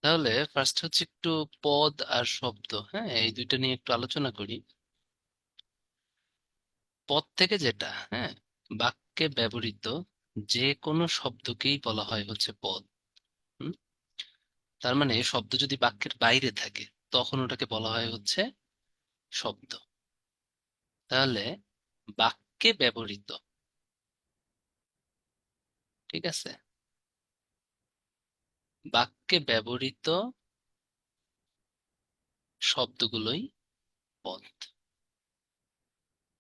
তাহলে ফার্স্ট হচ্ছে একটু পদ আর শব্দ, হ্যাঁ, এই দুইটা নিয়ে একটু আলোচনা করি। পদ থেকে যেটা, হ্যাঁ, বাক্যে ব্যবহৃত যে কোনো শব্দকেই বলা হয় হচ্ছে পদ। হুম? তার মানে শব্দ যদি বাক্যের বাইরে থাকে তখন ওটাকে বলা হয় হচ্ছে শব্দ। তাহলে বাক্যে ব্যবহৃত, ঠিক আছে, বাক্যে ব্যবহৃত শব্দগুলোই পদ।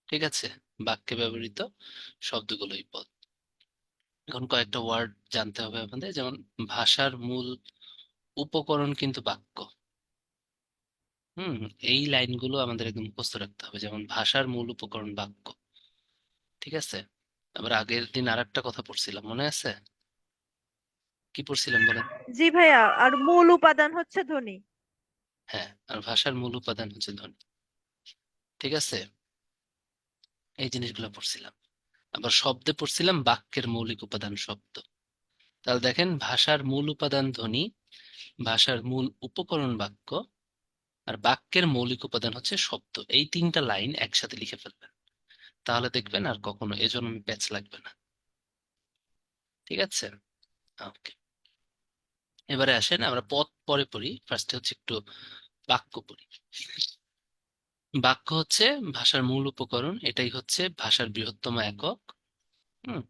ঠিক আছে, বাক্যে ব্যবহৃত শব্দগুলোই পদ। এখন কয়েকটা ওয়ার্ড জানতে হবে আমাদের, যেমন ভাষার মূল উপকরণ কিন্তু বাক্য। হুম, এই লাইনগুলো আমাদের একদম মুখস্থ রাখতে হবে, যেমন ভাষার মূল উপকরণ বাক্য। ঠিক আছে। আবার আগের দিন আর একটা কথা পড়ছিলাম, মনে আছে? কি পড়ছিলাম বলেন? জি ভাইয়া, আর মূল উপাদান হচ্ছে ধ্বনি। হ্যাঁ, আর ভাষার মূল উপাদান হচ্ছে ধ্বনি। ঠিক আছে, এই জিনিসগুলো পড়ছিলাম। আবার শব্দে পড়ছিলাম বাক্যের মৌলিক উপাদান শব্দ। তাহলে দেখেন, ভাষার মূল উপাদান ধ্বনি, ভাষার মূল উপকরণ বাক্য, আর বাক্যের মৌলিক উপাদান হচ্ছে শব্দ। এই তিনটা লাইন একসাথে লিখে ফেলবেন, তাহলে দেখবেন আর কখনো এজন্য প্যাচ লাগবে না। ঠিক আছে, ওকে। এবারে আসেন আমরা পদ পরে পড়ি, ফার্স্টে হচ্ছে একটু বাক্য পড়ি। বাক্য হচ্ছে ভাষার মূল উপকরণ, এটাই হচ্ছে ভাষার বৃহত্তম একক। হুম,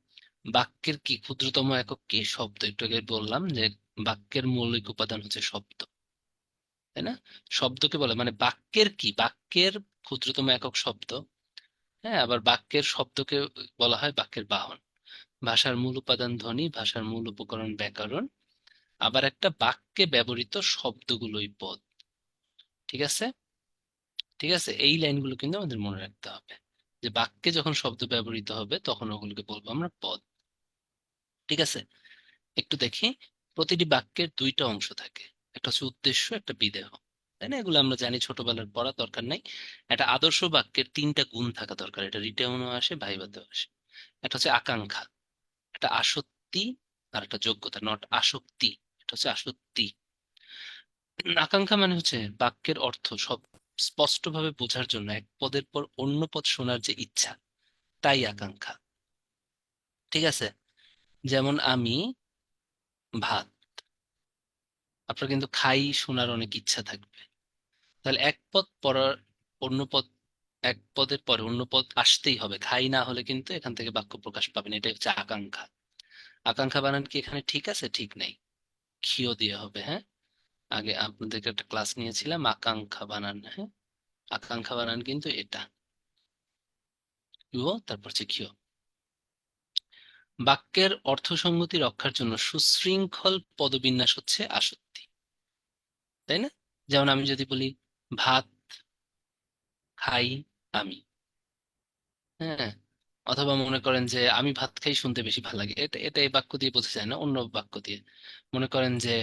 বাক্যের কি ক্ষুদ্রতম একক? কি? শব্দ। একটু আগে বললাম যে বাক্যের মৌলিক উপাদান হচ্ছে শব্দ, তাই না? শব্দকে বলে মানে বাক্যের কি, বাক্যের ক্ষুদ্রতম একক শব্দ। হ্যাঁ, আবার বাক্যের শব্দকে বলা হয় বাক্যের বাহন। ভাষার মূল উপাদান ধ্বনি, ভাষার মূল উপকরণ ব্যাকরণ, আবার একটা বাক্যে ব্যবহৃত শব্দগুলোই পদ। ঠিক আছে। ঠিক আছে, এই লাইনগুলো কিন্তু আমাদের মনে রাখতে হবে, যে বাক্যে যখন শব্দ ব্যবহৃত হবে তখন ওগুলোকে বলবো আমরা পদ। ঠিক আছে, একটু দেখি। প্রতিটি বাক্যের দুইটা অংশ থাকে, একটা হচ্ছে উদ্দেশ্য, একটা বিধেয়, তাই না? এগুলো আমরা জানি, ছোটবেলার পড়া দরকার নাই। একটা আদর্শ বাক্যের তিনটা গুণ থাকা দরকার, এটা রিটেনও আসে, ভাইভাতেও আসে। একটা হচ্ছে আকাঙ্ক্ষা, একটা আসক্তি, আর একটা যোগ্যতা, নট আসক্তি, এটা হচ্ছে আসক্তি। আকাঙ্ক্ষা মানে হচ্ছে বাক্যের অর্থ সব স্পষ্টভাবে বোঝার জন্য এক পদের পর অন্য পদ শোনার যে ইচ্ছা, তাই আকাঙ্ক্ষা। ঠিক আছে, যেমন আমি ভাত, আপনার কিন্তু খাই শোনার অনেক ইচ্ছা থাকবে। তাহলে এক পদ পড়ার অন্য পদ, এক পদের পরে অন্য পদ আসতেই হবে, খাই না হলে কিন্তু এখান থেকে বাক্য প্রকাশ পাবেন। এটাই হচ্ছে আকাঙ্ক্ষা। আকাঙ্ক্ষা বানান কি এখানে ঠিক আছে? ঠিক নেই, ক্ষীয় দিয়ে হবে, হ্যাঁ। আগে আপনাদেরকে একটা ক্লাস নিয়েছিলাম আকাঙ্ক্ষা বানান, হ্যাঁ। আকাঙ্ক্ষা বানান কিন্তু এটা, ইউ তারপর হচ্ছে ক্ষীয়। বাক্যের অর্থসঙ্গতি রক্ষার জন্য সুশৃঙ্খল পদবিন্যাস হচ্ছে আসক্তি, তাই না? যেমন আমি যদি বলি ভাত খাই আমি, হ্যাঁ, অথবা মনে করেন যে আমি ভাত খাই শুনতে বেশি ভালো লাগে, এটা এটা এই বাক্য দিয়ে বোঝা যায় না, অন্য বাক্য দিয়ে। মনে করেন যে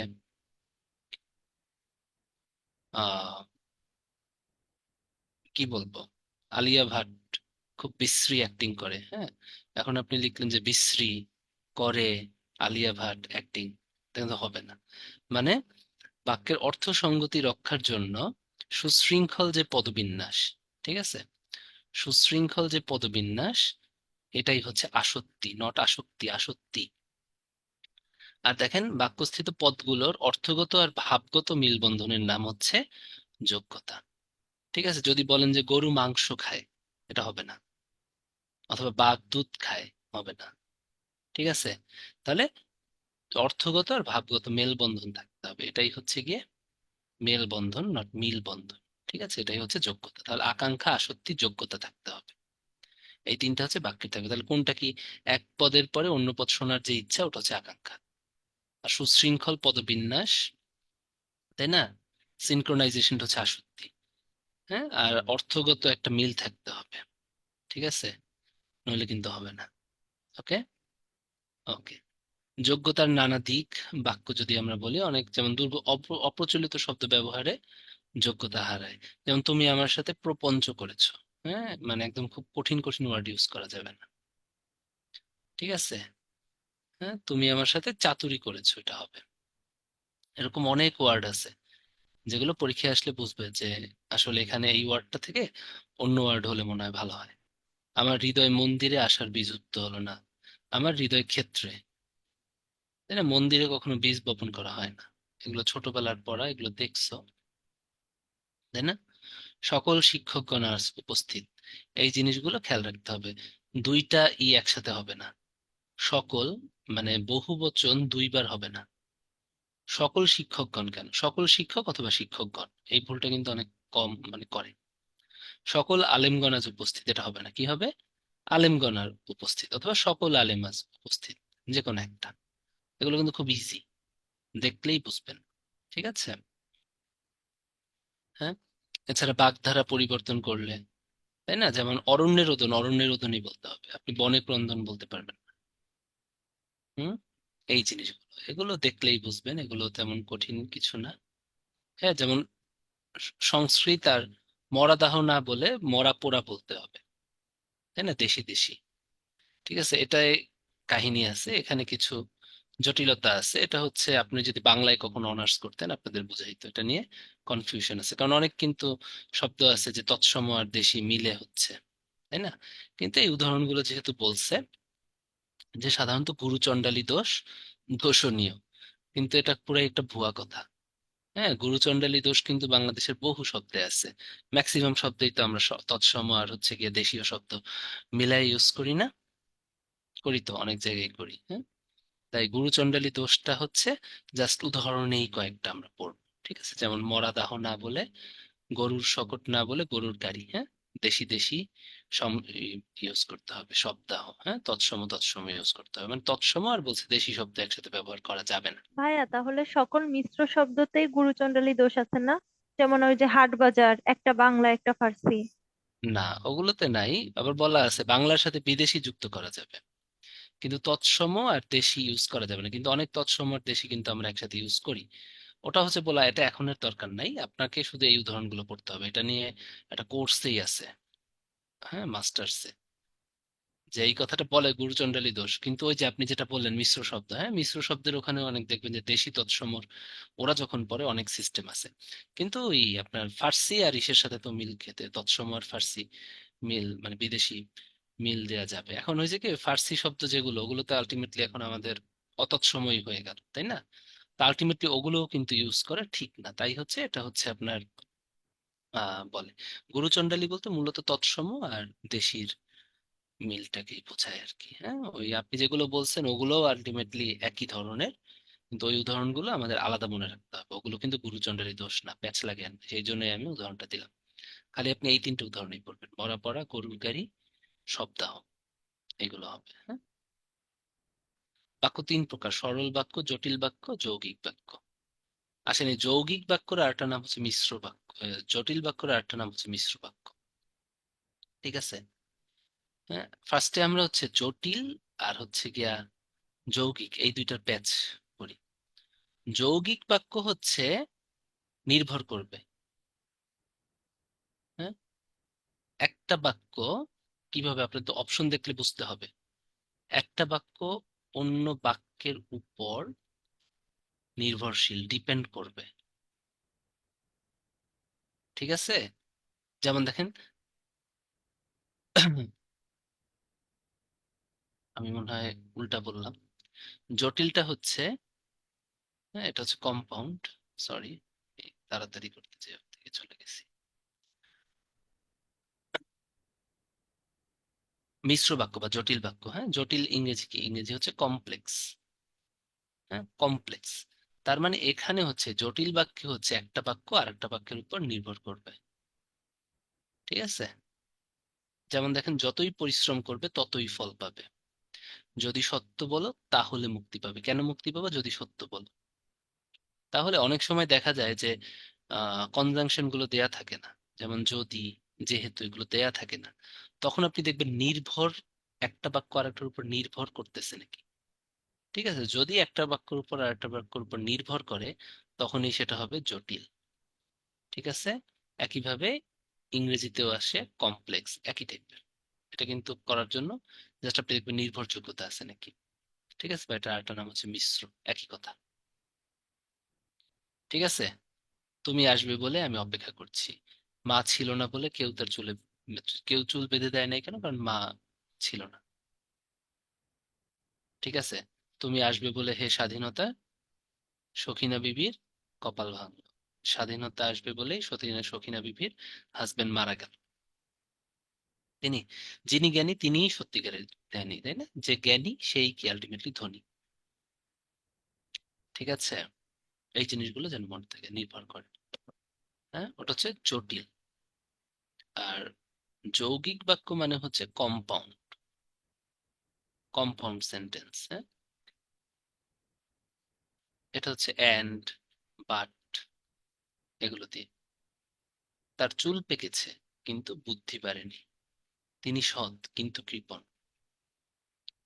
আহ কি বলবো, আলিয়া ভাট খুব বিশ্রী অ্যাক্টিং করে, হ্যাঁ। এখন আপনি লিখলেন যে বিশ্রী করে আলিয়া ভাট অ্যাক্টিং, কিন্তু হবে না। মানে বাক্যের অর্থ সঙ্গতি রক্ষার জন্য সুশৃঙ্খল যে পদবিন্যাস, ঠিক আছে, সুশৃঙ্খল যে পদবিন্যাস, এটাই হচ্ছে আসক্তি, নট আসক্তি, আসক্তি। আর দেখেন, বাক্যস্থিত পদগুলোর অর্থগত আর ভাবগত মিলবন্ধনের নাম হচ্ছে যোগ্যতা। ঠিক আছে, যদি বলেন যে গরু মাংস খায়, এটা হবে না। অথবা বাঘ দুধ খায়, হবে না। ঠিক আছে, তাহলে অর্থগত আর ভাবগত মেলবন্ধন থাকতে হবে, এটাই হচ্ছে গিয়ে মেলবন্ধন, নট মিল বন্ধন। ঠিক আছে, এটাই হচ্ছে যোগ্যতা। তাহলে আকাঙ্ক্ষা, আসক্তি, যোগ্যতা থাকতে হবে। এই তিনটা হচ্ছে বাক্যে থাকবে। তাহলে কোনটা কি? এক পদের পরে অন্য পদ শোনার যে ইচ্ছা, ওটা হচ্ছে আকাঙ্ক্ষা। আর সুশৃঙ্খল পদবিন্যাস, তাই না, সিনক্রোনাইজেশন হচ্ছে আসক্তি। হ্যাঁ, আর অর্থগত একটা মিল থাকতে হবে। ঠিক আছে, নইলে কিন্তু হবে না। ওকে, ওকে। যোগ্যতার নানা দিক, বাক্য যদি আমরা বলি, অনেক যেমন অপ্রচলিত শব্দ ব্যবহারে যোগ্যতা হারায়। যেমন তুমি আমার সাথে প্রপঞ্চ করেছো, হ্যাঁ, মানে একদম খুব কঠিন কঠিন ওয়ার্ড ইউজ করা যাবে না। ঠিক আছে, হ্যাঁ, তুমি আমার সাথে চাতুরি করেছো, এটা হবে। এরকম অনেক ওয়ার্ড আছে যেগুলো পরীক্ষায় আসলে বুঝবে যে আসলে এখানে এই ওয়ার্ডটা থেকে অন্য ওয়ার্ড হলে মনে হয় ভালো হয়। আমার হৃদয় মন্দিরে আসার বীজ উক্ত হলো না, আমার হৃদয় ক্ষেত্রে। তাই না? মন্দিরে কখনো বীজ বপন করা হয় না। এগুলো ছোটবেলার পড়া, এগুলো দেখছো, তাই না? সকল শিক্ষকগণ আজ উপস্থিত, এই জিনিসগুলো খেয়াল রাখতে হবে। দুইটা একসাথে হবে না। সকল মানে বহু বচন দুইবার হবে না। সকল শিক্ষকগণ কেন, সকল শিক্ষক অথবা শিক্ষকগণ, এই ভুলটা কিন্তু অনেক কম মানে করে। সকল আলেমগণ আজ উপস্থিত, এটা হবে না, কি হবে? আলেমগণ আর উপস্থিত অথবা সকল আলেম আজ উপস্থিত, যে কোনো একটা। এগুলো কিন্তু খুব ইজি, দেখলেই বুঝবেন। ঠিক আছে? হ্যাঁ। এছাড়া বাগধারা পরিবর্তন করলে, তাই না, যেমন অরণ্যে রোদন, অরণ্যে রোদনই বলতে হবে, আপনি বনে ক্রন্দন বলতে পারবেন না। হুম। এই জিনিসগুলো, এগুলো দেখলেই বুঝবেন, এগুলো তেমন কঠিন কিছু না। হ্যাঁ, যেমন সংস্কৃত আর মরা দাহ না বলে মরা পোড়া বলতে হবে, তাই না, দেশি দেশি। ঠিক আছে, এটাই কাহিনী আছে এখানে, কিছু জটিলতা আছে। এটা হচ্ছে আপনি যদি বাংলায় কখনো অনার্স করতেন আপনাদের বুঝাইতো, এটা নিয়ে কনফিউশন আছে, কারণ অনেক কিন্তু শব্দ আছে যে তৎসম আর দেশি মিলে হচ্ছে, তাই না? কিন্তু এই উদাহরণগুলো যেহেতু বলছে যে সাধারণত গুরুচণ্ডালী দোষ দোষণীয়, কিন্তু এটা পুরাই একটা ভুয়া কথা। হ্যাঁ, গুরুচণ্ডালী দোষ কিন্তু বাংলাদেশের বহু শব্দে আছে। ম্যাক্সিমাম শব্দেই তো আমরা তৎসম আর হচ্ছে গিয়ে দেশীয় শব্দ মিলাই ইউজ করি না? করি তো, অনেক জায়গায় করি। হ্যাঁ, তাই গুরুচণ্ডালী দোষটা হচ্ছে জাস্ট উদাহরণেই কয়েকটা আমরা পড়বো। ঠিক আছে, যেমন মরা দাহ না বলে গরুর শকট না বলে গরুর গাড়ি। হ্যাঁ, দেশি দেশি সম ইউজ করতে হবে, শব্দাহ। হ্যাঁ, তৎসম তৎসম ইউজ করতে হবে, মানে তৎসম আর বলছে দেশি শব্দ একসাথে ব্যবহার করা যাবে না। ভাইয়া তাহলে সকল মিশ্র শব্দতেই গুরুচণ্ডালী দোষ আছে না? যেমন ওই যে হাট বাজার, একটা বাংলা একটা ফার্সি। না, ওগুলোতে নাই। আবার বলা আছে বাংলার সাথে বিদেশি যুক্ত করা যাবে, কিন্তু তৎসম আর দেশি ইউজ করা যাবে না। কিন্তু অনেক তৎসম আর দেশি কিন্তু আমরা একসাথে ইউজ করি। ওটা হচ্ছে বলা, এটা এখনের দরকার নাই, আপনাকে শুধু এই উদাহরণগুলো পড়তে হবে। এটা নিয়ে একটা কোর্সেই আছে, হ্যাঁ, মাস্টার্সে, যে এই কথাটা বলে গুরুচণ্ডালী দোষ। কিন্তু ওই যে আপনি যেটা বললেন মিশ্র শব্দ, হ্যাঁ, মিশ্র শব্দের ওখানে অনেক দেখবেন যে দেশি তৎসমর ওরা যখন পড়ে অনেক সিস্টেম আছে। কিন্তু ওই আপনার ফার্সি আর ইসের সাথে তো মিল খেতে, তৎসম আর ফার্সি মিল মানে বিদেশি মিল দেয়া যাবে। এখন ওই যে কি ফার্সি শব্দ যেগুলো, ওগুলো তো আলটিমেটলি এখন আমাদের অতৎসময় হয়ে গেল, তাই না? তা আলটিমেটলি ওগুলোও কিন্তু ইউজ করা ঠিক না। তাই হচ্ছে এটা হচ্ছে আপনার বলে গুরুচণ্ডালী বলতে মূলত তৎসম আর দেশির মিলটাকেই বোঝায় আর কি। হ্যাঁ, ওই আপনি যেগুলো বলছেন ওগুলোও আলটিমেটলি একই ধরনের, কিন্তু ওই উদাহরণগুলো আমাদের আলাদা মনে রাখতে হবে। ওগুলো কিন্তু গুরুচণ্ডালী দোষ না, প্যাচ লাগে না, সেই জন্যই আমি উদাহরণটা দিলাম। খালি আপনি এই তিনটে উদাহরণই পড়বেন, মরা পড়া, গরুর গাড়ি, শবদাহ, এগুলো হবে। হ্যাঁ। বাক্য তিন প্রকার: সরল বাক্য, জটিল বাক্য, যৌগিক বাক্য। আসেন, এই যৌগিক বাক্যের আরেকটা নাম হচ্ছে মিশ্র বাক্য, জটিল বাক্যের আরেকটা নাম হচ্ছে মিশ্র বাক্য। ঠিক আছে? হ্যাঁ, ফার্স্টে আমরা হচ্ছে জটিল আর হচ্ছে গিয়া যৌগিক, এই দুইটার প্যাচ করি। যৌগিক বাক্য হচ্ছে নির্ভর করবে। হ্যাঁ, একটা বাক্য কিভাবে, আপনার তো অপশন দেখলে বুঝতে হবে। একটা বাক্য অন্য বাক্যের উপর নির্ভরশীল, ডিপেন্ড করবে। ঠিক আছে? যেমন দেখেন, আমি মনে হয় উল্টা বললাম। জটিলটা হচ্ছে, হ্যাঁ, এটা হচ্ছে কম্পাউন্ড। সরি, তাড়াতাড়ি করতে যে থেকে চলে গেছি। মিশ্র বাক্য বা জটিল বাক্য, হ্যাঁ, জটিল ইংরেজি কি? ইংরেজি হচ্ছে কমপ্লেক্স। হ্যাঁ, কমপ্লেক্স। তার মানে এখানে হচ্ছে জটিল বাক্য হচ্ছে একটা বাক্য আর একটা বাক্যের উপর নির্ভর করবে। ঠিক আছে? যেমন দেখেন, যতই পরিশ্রম করবে ততই ফল পাবে, যদি সত্য বলো তাহলে মুক্তি পাবে। কেন মুক্তি পাবে? যদি সত্য বলো। তাহলে অনেক সময় দেখা যায় যে কনজাংশন গুলো দেয়া থাকে না, যেমন যদি, যেহেতু, এগুলো দেয়া থাকে না। তখন আপনি দেখবেন নির্ভর, একটা বাক্য আরেকটার উপর নির্ভর করতেছে নাকি। ঠিক আছে, যদি একটা বাক্যের উপর আরেকটা বাক্যের উপর নির্ভর করে তখনই সেটা হবে জটিল। ঠিক আছে? একইভাবে ইংরেজিতেও আসে কমপ্লেক্স, একই টাইপের। এটা কিন্তু করার জন্য জাস্ট আপনি দেখবেন নির্ভরযোগ্যতা আছে নাকি। ঠিক আছে, বা এটা আরেকটা নাম হচ্ছে মিশ্র, একই কথা। ঠিক আছে? তুমি আসবে বলে আমি অপেক্ষা করছি। মা ছিল না বলে কেউ চুল বেঁধে দেয় নাই কেন? কারণ মা ছিল না। ঠিক আছে? তুমি আসবে বলে হে স্বাধীনতা, সখিনা বিবির কপাল ভাঙলো। স্বাধীনতা আসবে বলেই সখিনা বিবির হাজবেন্ড মারা গেল। তিনি, যিনি জ্ঞানী তিনিই সত্যিকারের জ্ঞানী, তাই না? যে জ্ঞানী সেই কি আলটিমেটলি ধনী। ঠিক আছে? এই জিনিসগুলো যেন মনে থেকে নির্ভর করে। হ্যাঁ, ওটা হচ্ছে জটিল। আর যৌগিক বাক্য মানে হচ্ছে কম্পাউন্ড, কম্পাউন্ড সেন্টেন্স। হ্যাঁ, এটা হচ্ছে অ্যান্ড, বাট, এগুলো দিয়ে। তার চুল পেকেছে কিন্তু বুদ্ধি বাড়েনি, তিনি সৎ কিন্তু কৃপণ।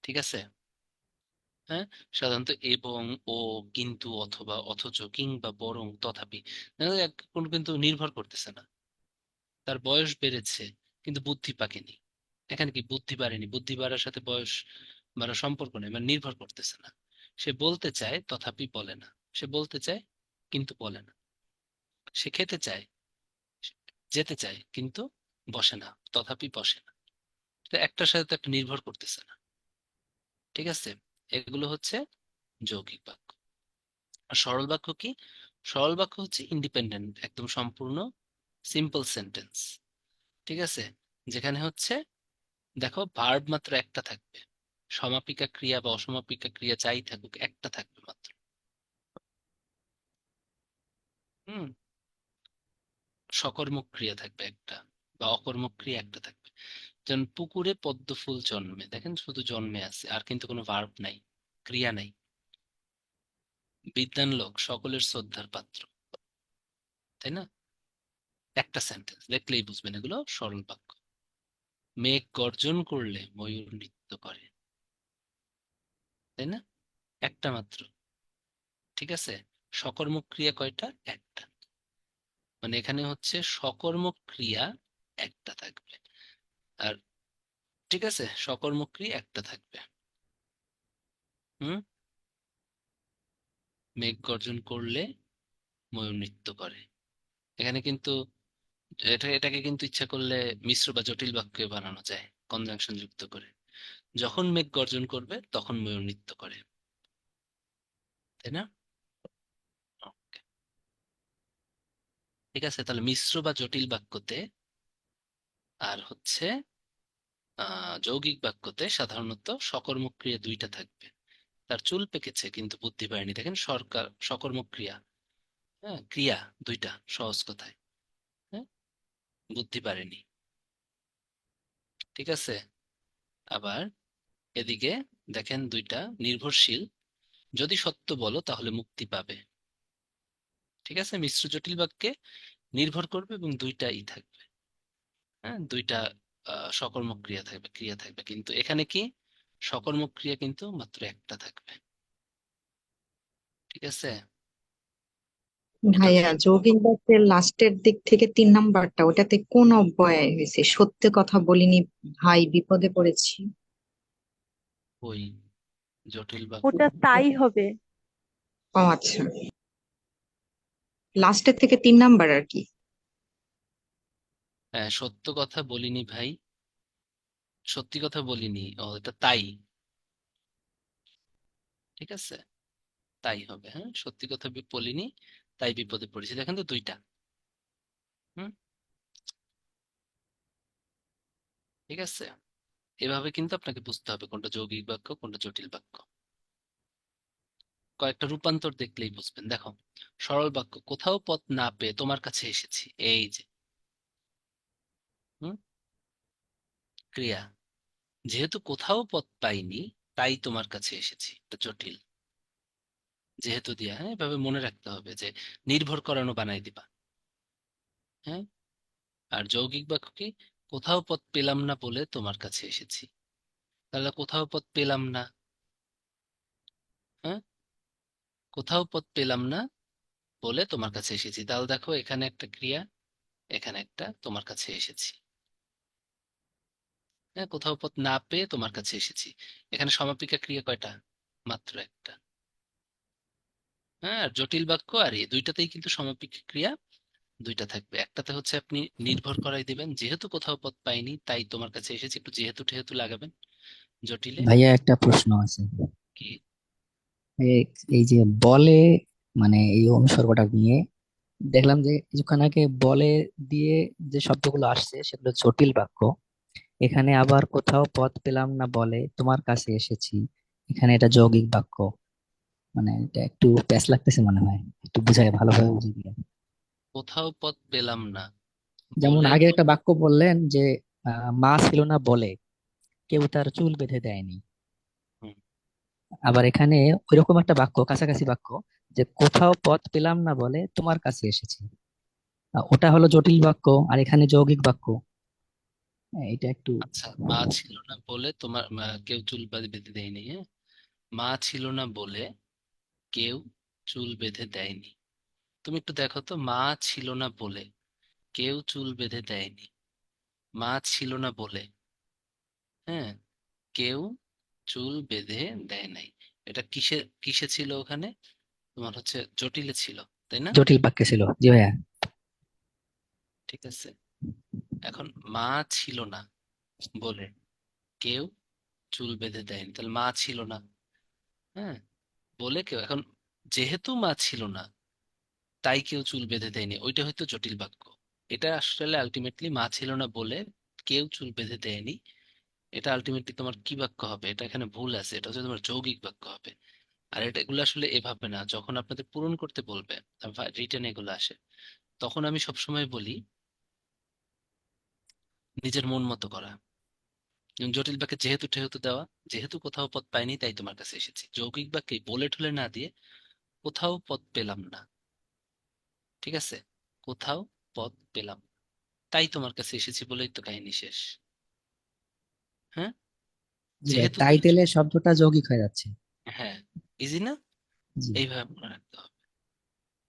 ঠিক আছে? হ্যাঁ, সাধারণত এবং, ও, কিন্তু, অথবা, অথচ, কিংবা, বরং, তথাপি, কোনো কিন্তু নির্ভর করতেছে না। তার বয়স বেড়েছে কিন্তু বুদ্ধি পাকেনি। এখানে কি বুদ্ধি বাড়েনি? বুদ্ধি বাড়ার সাথে বয়স বাড়ার সম্পর্ক নেই, মানে নির্ভর করতেছে না। সে বলতে চায় তথাপি বলে না, সে বলতে চায় কিন্তু বলে না। সে খেতে চায়, যেতে চায় কিন্তু বসে না, তথাপি বসে না। তো একটার সাথে তো একটা নির্ভর করতেছে না। ঠিক আছে? এগুলো হচ্ছে যৌগিক বাক্য। আর সরল বাক্য কি? সরল বাক্য হচ্ছে ইন্ডিপেন্ডেন্ট, একদম সম্পূর্ণ সিম্পল সেন্টেন্স। ঠিক আছে? যেখানে হচ্ছে, দেখো, ভার্ব মাত্র একটা থাকবে, সমাপিকা ক্রিয়া বা অসমাপিকা ক্রিয়া যাই থাকুক একটা থাকবে মাত্র। হুম। সকর্মক ক্রিয়া থাকবে একটা, বা অকর্মক ক্রিয়া একটা থাকবে। যেমন পুকুরে পদ্ম ফুল জন্মে, দেখেন শুধু জন্মে আছে, আর কিন্তু কোনো ভার্ব নাই, ক্রিয়া নাই। বিদ্বান লোক সকলের শ্রদ্ধার পাত্র, তাই না? একটা সেন্টেন্স দেখলেই বুঝবেন এগুলো সরল বাক্য। মেঘ গর্জন করলে ময়ূর নৃত্য করে, তাই না? একটা মাত্র। ঠিক আছে? সকর্মক ক্রিয়া কয়টা? একটা। মানে এখানে হচ্ছে সকর্মক ক্রিয়া একটা থাকবে। আর, ঠিক আছে, সকর্মক ক্রিয়া একটা থাকবে। হুম। মেঘ গর্জন করলে ময়ূর নৃত্য করে। এখানে কিন্তু এটাকে কিন্তু ইচ্ছা করলে মিশ্র বা জটিল বাক্যে বানানো যায়, কনজাংশন যুক্ত করে। যখন মেঘ গর্জন করবে তখন ময়ূর নৃত্য করে, তাই না? Okay. ঠিক আছে, তাহলে মিশ্র বা জটিল বাক্যতে আর হচ্ছে যৌগিক বাক্যতে সাধারণত সকর্মক ক্রিয়া দুইটা থাকবে। তার চুল পেকেছে কিন্তু বুদ্ধি পায়নি, দেখেন সকর্মক ক্রিয়া। হ্যাঁ, ক্রিয়া দুইটা, সহজ কথায়। হ্যাঁ, বুদ্ধি পারেনি। ঠিক আছে? আবার এদিকে দেখেন দুইটা নির্ভরশীল, যদি সত্য বলো তাহলে মুক্তি পাবে। ঠিক আছে? মিশ্র জটিল বাক্যে নির্ভর করবে এবং দুইটাই থাকবে। হ্যাঁ, দুইটা সকর্মক ক্রিয়া থাকবে, কিন্তু এখানে কি, সকর্মক ক্রিয়া কিন্তু মাত্র একটা থাকবে। ঠিক আছে? এটা ভাইয়া, হচ্ছে যৌগিক বাক্যের লাস্টের দিক থেকে 3 নাম্বারটা, ওটাতে কোন অব্যয় হয়েছে? সত্যি কথা বলিনি ভাই, বিপদে পড়েছি। ওই জটিল বাক্য। ওটা তাই হবে। ও আচ্ছা, লাস্টের থেকে 3 নাম্বার আর কি। হ্যাঁ, সত্য কথা বলিনি ভাই, সত্যি কথা বলিনি, ও এটা তাই। ঠিক আছে? তাই হবে। হ্যাঁ, সত্যি কথা বলিনি, তাই বিপদে পড়েছি, দেখেন তো দুইটা। হুম। ঠিক আছে? এভাবে কিন্তু আপনাকে বুঝতে হবে কোনটা যৌগিক বাক্য কোনটা জটিল বাক্য। কয়েকটা রূপান্তর দেখলেই বুঝবেন। দেখো, সরল বাক্য, কোথাও পথ না পেয়ে তোমার কাছে এসেছি, এই যে। হুম। ক্রিয়া, যেহেতু কোথাও পথ পাইনি তাই তোমার কাছে এসেছি, এটা জটিল। যেহেতু দিয়া, হ্যাঁ, এভাবে মনে রাখতে হবে যে নির্ভর করানো বানাই দিবা। হ্যাঁ। আর যৌগিক বাক্য কি? কোথাও পথ পেলাম না বলে তোমার কাছে এসেছি। তাহলে কোথাও পথ পেলাম না। হ্যাঁ, কোথাও পথ পেলাম না বলে তোমার কাছে এসেছি, তাহলে দেখো এখানে একটা ক্রিয়া, এখানে একটা তোমার কাছে এসেছি। হ্যাঁ, কোথাও পথ না পেয়ে তোমার কাছে এসেছি। এখানে সমাপিকা ক্রিয়া কয়টা? মাত্র একটা। হ্যাঁ, আর জটিল বাক্য আর এই দুইটাতেই কিন্তু সমাপিক ক্রিয়া দুইটা থাকবে। একটাতে হচ্ছে আপনি নির্ভর করাই দিবেন, যেহেতু কোথাও পদ পাইনি তাই তোমার কাছে এসেছে, একটু যেহেতু টেহেতু লাগাবেন জটিলে। ভাইয়া একটা প্রশ্ন আছে। কি? এই এই যে বলে, মানে এই অনুসর্গটা নিয়ে দেখলাম যে কিছুক্ষণ আগে বলে দিয়ে যে শব্দগুলো আসছে সেগুলো জটিল বাক্য। এখানে আবার কোথাও পদ পেলাম না বলে তোমার কাছে এসেছি, এখানে এটা যৌগিক বাক্য। মানে এটা একটু প্যাচ লাগতেছে মনে হয়, একটু বুঝাই ভালোভাবে বুঝিয়ে দিলেন। কোথাও পদ পেলাম না যেমন বলে আগে তো। একটা বাক্য বললেন যে মা ছিল না বলে কেউ তার চুল বেঁধে দেয়নি। হুম, আবার এখানে ওইরকম একটা বাক্য, কাছাকাছি বাক্য, যে কোথাও পথ পেলাম না বলে তোমার কাছে এসেছি। ওটা হলো জটিল বাক্য, আর এখানে যৌগিক বাক্য। হ্যাঁ, এটা একটু। আচ্ছা, মা ছিল না বলে তোমার কেউ চুল বেঁধে দেয়নি। হ্যাঁ, মা ছিল না বলে কেউ চুল বেঁধে দেয়নি। তুমি একটু দেখো তো, মা ছিল না বলে কেউ চুল বেঁধে দেয়নি। মা ছিল না বলে, হ্যাঁ, কেউ চুল বেঁধে দেয় নাই। এটা কিসে কিসে ছিল ওখানে? তোমার হচ্ছে জটিলে ছিল, তাই না? জটিল বাক্য ছিল, জি ভাইয়া। ঠিক আছে। এখন মা ছিল না বলে কেউ চুল বেঁধে দেয়নি, তাহলে মা ছিল না। হ্যাঁ, বলে কেউ, এখন যেহেতু মা ছিল না তাই কেউ চুল বেঁধে দেয়নি, ওইটা হয়তো জটিল বাক্য। এটা আসলে আলটিমেটলি মা ছিল না বলে কেউ চুল বেঁধে দেয়নি। এটা আলটিমেটলি তোমার কি বাক্য হবে? এটা এখানে ভুল আছে, এটা হচ্ছে তোমার যৌগিক বাক্য হবে। আর এটা এগুলো আসলে এভাবে না, যখন আপনাদের পূরণ করতে বলবে রিটেন এগুলো আসে, তখন আমি সবসময় বলি নিজের মন মতো করা। যেমন জটিল বাক্যে যেহেতু টেহেতু দেওয়া, যেহেতু কোথাও পদ পাইনি তাই তোমার কাছে এসেছি। যৌগিক বাক্যে বলে ঠলে না দিয়ে কোথাও পদ পেলাম না, ঠিক আছে, কোথাও পদ পেলাম না, তাই তোমার কাছে এসেছি বলেই তো কাহিনী শেষ। হ্যাঁ, জি ভাই, যেহেতু তাই তুমি দিলে শব্দটা যৌগিক হয়ে যাচ্ছে। হ্যাঁ, ইজি না? জি। এইভাবে মনে রাখতে হবে,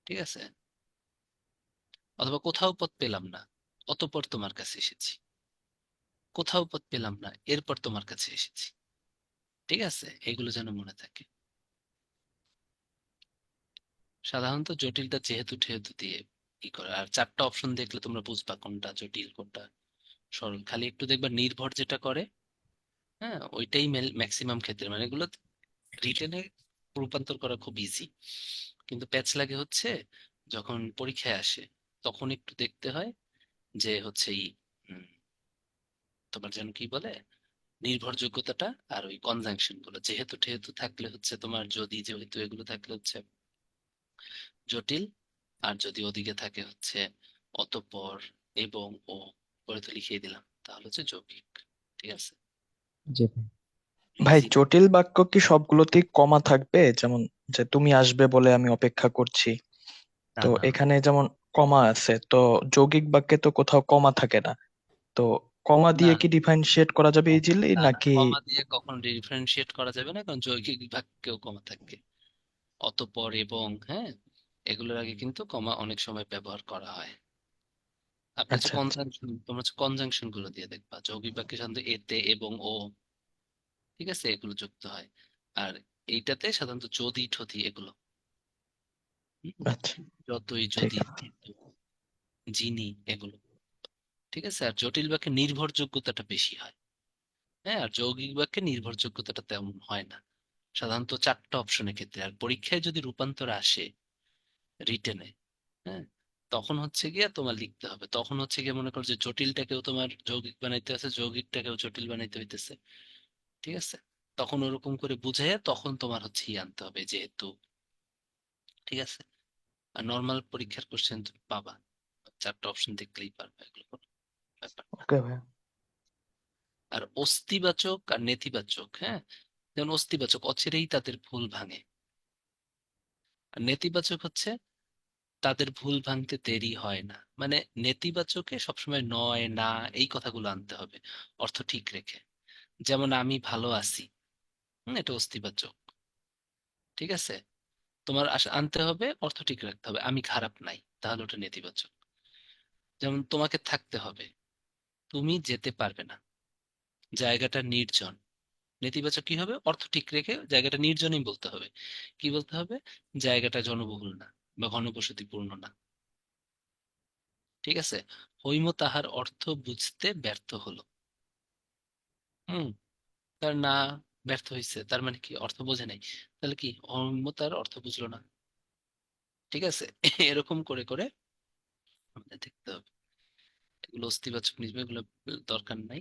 ঠিক আছে। অথবা কোথাও পদ পেলাম না, অতঃপর তোমার কাছে এসেছি। কোথাও পদ পেলাম না, এরপর তোমার কাছে এসেছি। ঠিক আছে, এগুলো যেন মনে থাকে। সাধারণত জটিলটা যেহেতু ঠেহেতু দিয়ে ই করে, আর চারটা অপশন দেখলে তোমরা বুঝবা কোনটা জটিল কোনটা সরল। খালি একটু দেখবা নির্ভর যেটা করে, হ্যাঁ, ওইটাই ম্যাক্সিমাম ক্ষেত্রে, মানে এগুলো রিটেনে রূপান্তর করা খুব ইজি। কিন্তু প্যাচ লাগে হচ্ছে যখন পরীক্ষায় আসে, তখন একটু দেখতে হয় যে হচ্ছে উম, তোমার যেন কি বলে, নির্ভরযোগ্যতাটা আর ওই কনজাংশন গুলো, যেহেতু টেহেতু থাকলে হচ্ছে তোমার, যদি যেহেতু এগুলো থাকলে হচ্ছে জটিল, আর যদি ওদিকে থাকে হচ্ছে অতঃপর এবং ও, পরে তো লিখিয়ে দিলাম, তাহলে হচ্ছে যৌগিক। ঠিক আছে, জি ভাই। ভাই ইজি। জটিল বাক্য কি সবগুলোতেই কমা থাকবে? যেমন যে তুমি আসবে বলে আমি অপেক্ষা করছি, না তো না না, এখানে যেমন কমা আছে, তো যৌগিক বাক্যে তো কোথাও কমা থাকে না। তো কমা না দিয়ে কি ডিফারেন্সিয়েট করা যাবে ইজিলি না না, নাকি? কমা দিয়ে কখনো ডিফারেন্সিয়েট করা যাবে না, কারণ যৌগিক বাক্যেও কমা থাকবে। অতঃপর এবং, হ্যাঁ, এগুলোর আগে কিন্তু কমা অনেক সময় ব্যবহার করা হয়। আপনি হচ্ছে আচ্ছা আচ্ছা। কনজাংশন, তোমরা হচ্ছে কনজাংশন গুলো দিয়ে দেখবা, যৌগিক বাক্যে সাধারণত এতে এবং ও, ঠিক আছে, এগুলো যুক্ত হয়। আর এইটাতে সাধারণত যদি ঠতি এগুলো, হুম, আচ্ছা, যতই ঠিক যদি আছে। যেহেতু, যিনি, এগুলো। ঠিক আছে, আর জটিল বাক্যে নির্ভরযোগ্যতাটা বেশি হয়। হ্যাঁ, আর যৌগিক বাক্যে নির্ভরযোগ্যতাটা তেমন হয় না, সাধারণত চারটা অপশনের ক্ষেত্রে। আর পরীক্ষায় যদি রূপান্তর আসে রিটেনে, হ্যাঁ, তখন হচ্ছে গিয়ে তোমার লিখতে হবে, তখন হচ্ছে গিয়ে মনে করো যে জটিলটাকেও তোমার যৌগিক বানাইতে আছে, যৌগিকটাকেও জটিল বানাইতে হইতেছে। ঠিক আছে, তখন ওরকম করে বুঝে তখন তোমার হচ্ছে আনতে হবে যেহেতু। ঠিক আছে, আর নর্মাল পরীক্ষার কোশ্চেন তুমি পাবা, চারটা অপশন দেখলেই পারবে, এগুলো কোনো ব্যাপার না। ওকে ভাই। আর অস্তিবাচক আর নেতিবাচক, হ্যাঁ, যেমন অস্তিবাচক অচিরেই তাদের ভুল ভাঙে, আর নেতিবাচক হচ্ছে তাদের ভুল ভাঙতে দেরি হয় না। মানে নেতিবাচকে সবসময় নয় না এই কথাগুলো আনতে হবে, অর্থ ঠিক রেখে। যেমন আমি ভালো আছি, এটা অস্তিবাচক। ঠিক আছে, তোমার আনতে হবে, অর্থ ঠিক রাখতে হবে, আমি খারাপ নাই, তাহলে ওটা নেতিবাচক। যেমন তোমাকে থাকতে হবে, তুমি যেতে পারবে না, জায়গাটা নির্জন, নেতিবাচক কি হবে? অর্থ ঠিক রেখে জায়গাটা নির্জনই বলতে হবে। কি বলতে হবে? জায়গাটা জনবহুল না বা ঘনবসতিপূর্ণ না। ঠিক আছে? হৈম তাহার অর্থ বুঝতে ব্যর্থ হলো। হুম। তার না ব্যর্থ হয়েছে, তার মানে কি? অর্থ বোঝে নাই। তাহলে কি হৈম তার অর্থ বুঝলো না। ঠিক আছে? এরকম করে করে আমাদের দেখতে হবে। এগুলো অস্তিবাচক নিজম, এগুলো দরকার নাই।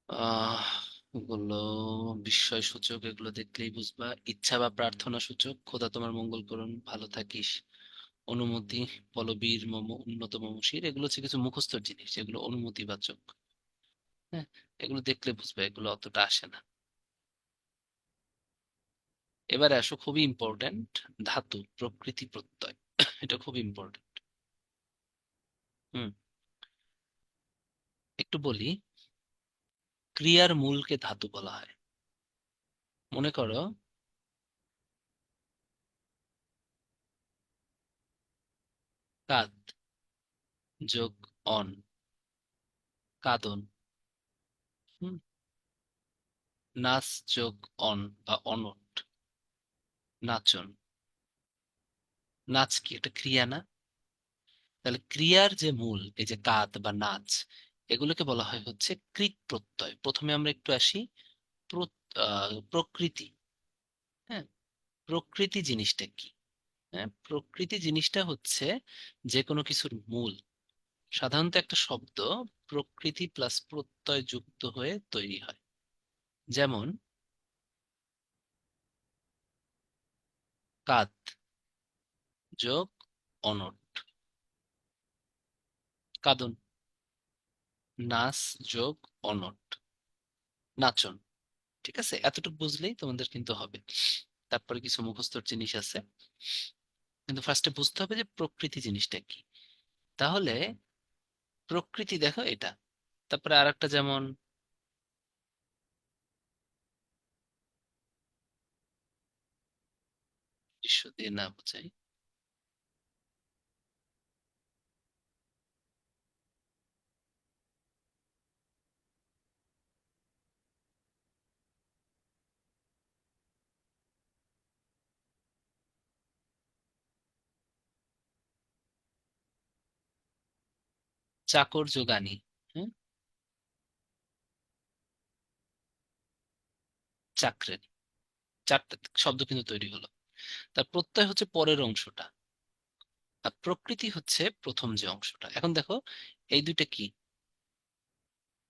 আহ এগুলো বিস্ময় সূচক, এগুলো দেখলেই বুঝবা। ইচ্ছা বা প্রার্থনা সূচক, খোদা তোমার মঙ্গল করুন, ভালো থাকিস। অনুমতি, বলবীর মম উন্নত মমশির, এগুলো হচ্ছে কিছু মুখস্থ জিনিস, এগুলো অনুমতিবাচক। হ্যাঁ, এগুলো দেখলে বুঝবে, এগুলো অতটা আসে না। এবারে আসো, খুবই ইম্পর্ট্যান্ট, ধাতু, প্রকৃতি, প্রত্যয়। এটা খুব ইম্পর্ট্যান্ট। হুম। একটু বলি, ক্রিয়ার মূলকে ধাতু বলা হয়। মনে করো, কাদ যোগ অন, কাদন। হুম। নাচ যোগ অন বা অনট, নাচন। নাচ কি? একটা ক্রিয়া না? তাহলে ক্রিয়ার যে মূল, এই যে কাদ বা নাচ, এগুলোকে বলা হয় হচ্ছে কৃৎ প্রত্যয়। প্রথমে আমরা একটু আসি প্রকৃতি। হ্যাঁ, প্রকৃতি জিনিসটা কি? হ্যাঁ, প্রকৃতি জিনিসটা হচ্ছে যে কোনো কিছুর মূল। সাধারণত একটা শব্দ প্রকৃতি প্লাস প্রত্যয় যুক্ত হয়ে তৈরি হয়। যেমন কাদ যোগ অনট, কাদন। নাচ যোগ অনট, নাচন। ঠিক আছে? এতটুকু বুঝলেই তোমাদের কিন্তু হবে। তারপরে কিছু মুখস্থর জিনিস আছে, কিন্তু ফার্স্টে বুঝতে হবে যে প্রকৃতি জিনিসটা কি। তাহলে প্রকৃতি দেখো এটা। তারপরে আরেকটা, যেমন দৃশ্য দিয়ে না বোঝাই, চাকর যোগানি। হ্যাঁ, চাকরানি। চারটা শব্দ কিন্তু তৈরি হলো। তার প্রত্যয় হচ্ছে পরের অংশটা, আর প্রকৃতি হচ্ছে প্রথম যে অংশটা। এখন দেখো, এই দুইটা কি?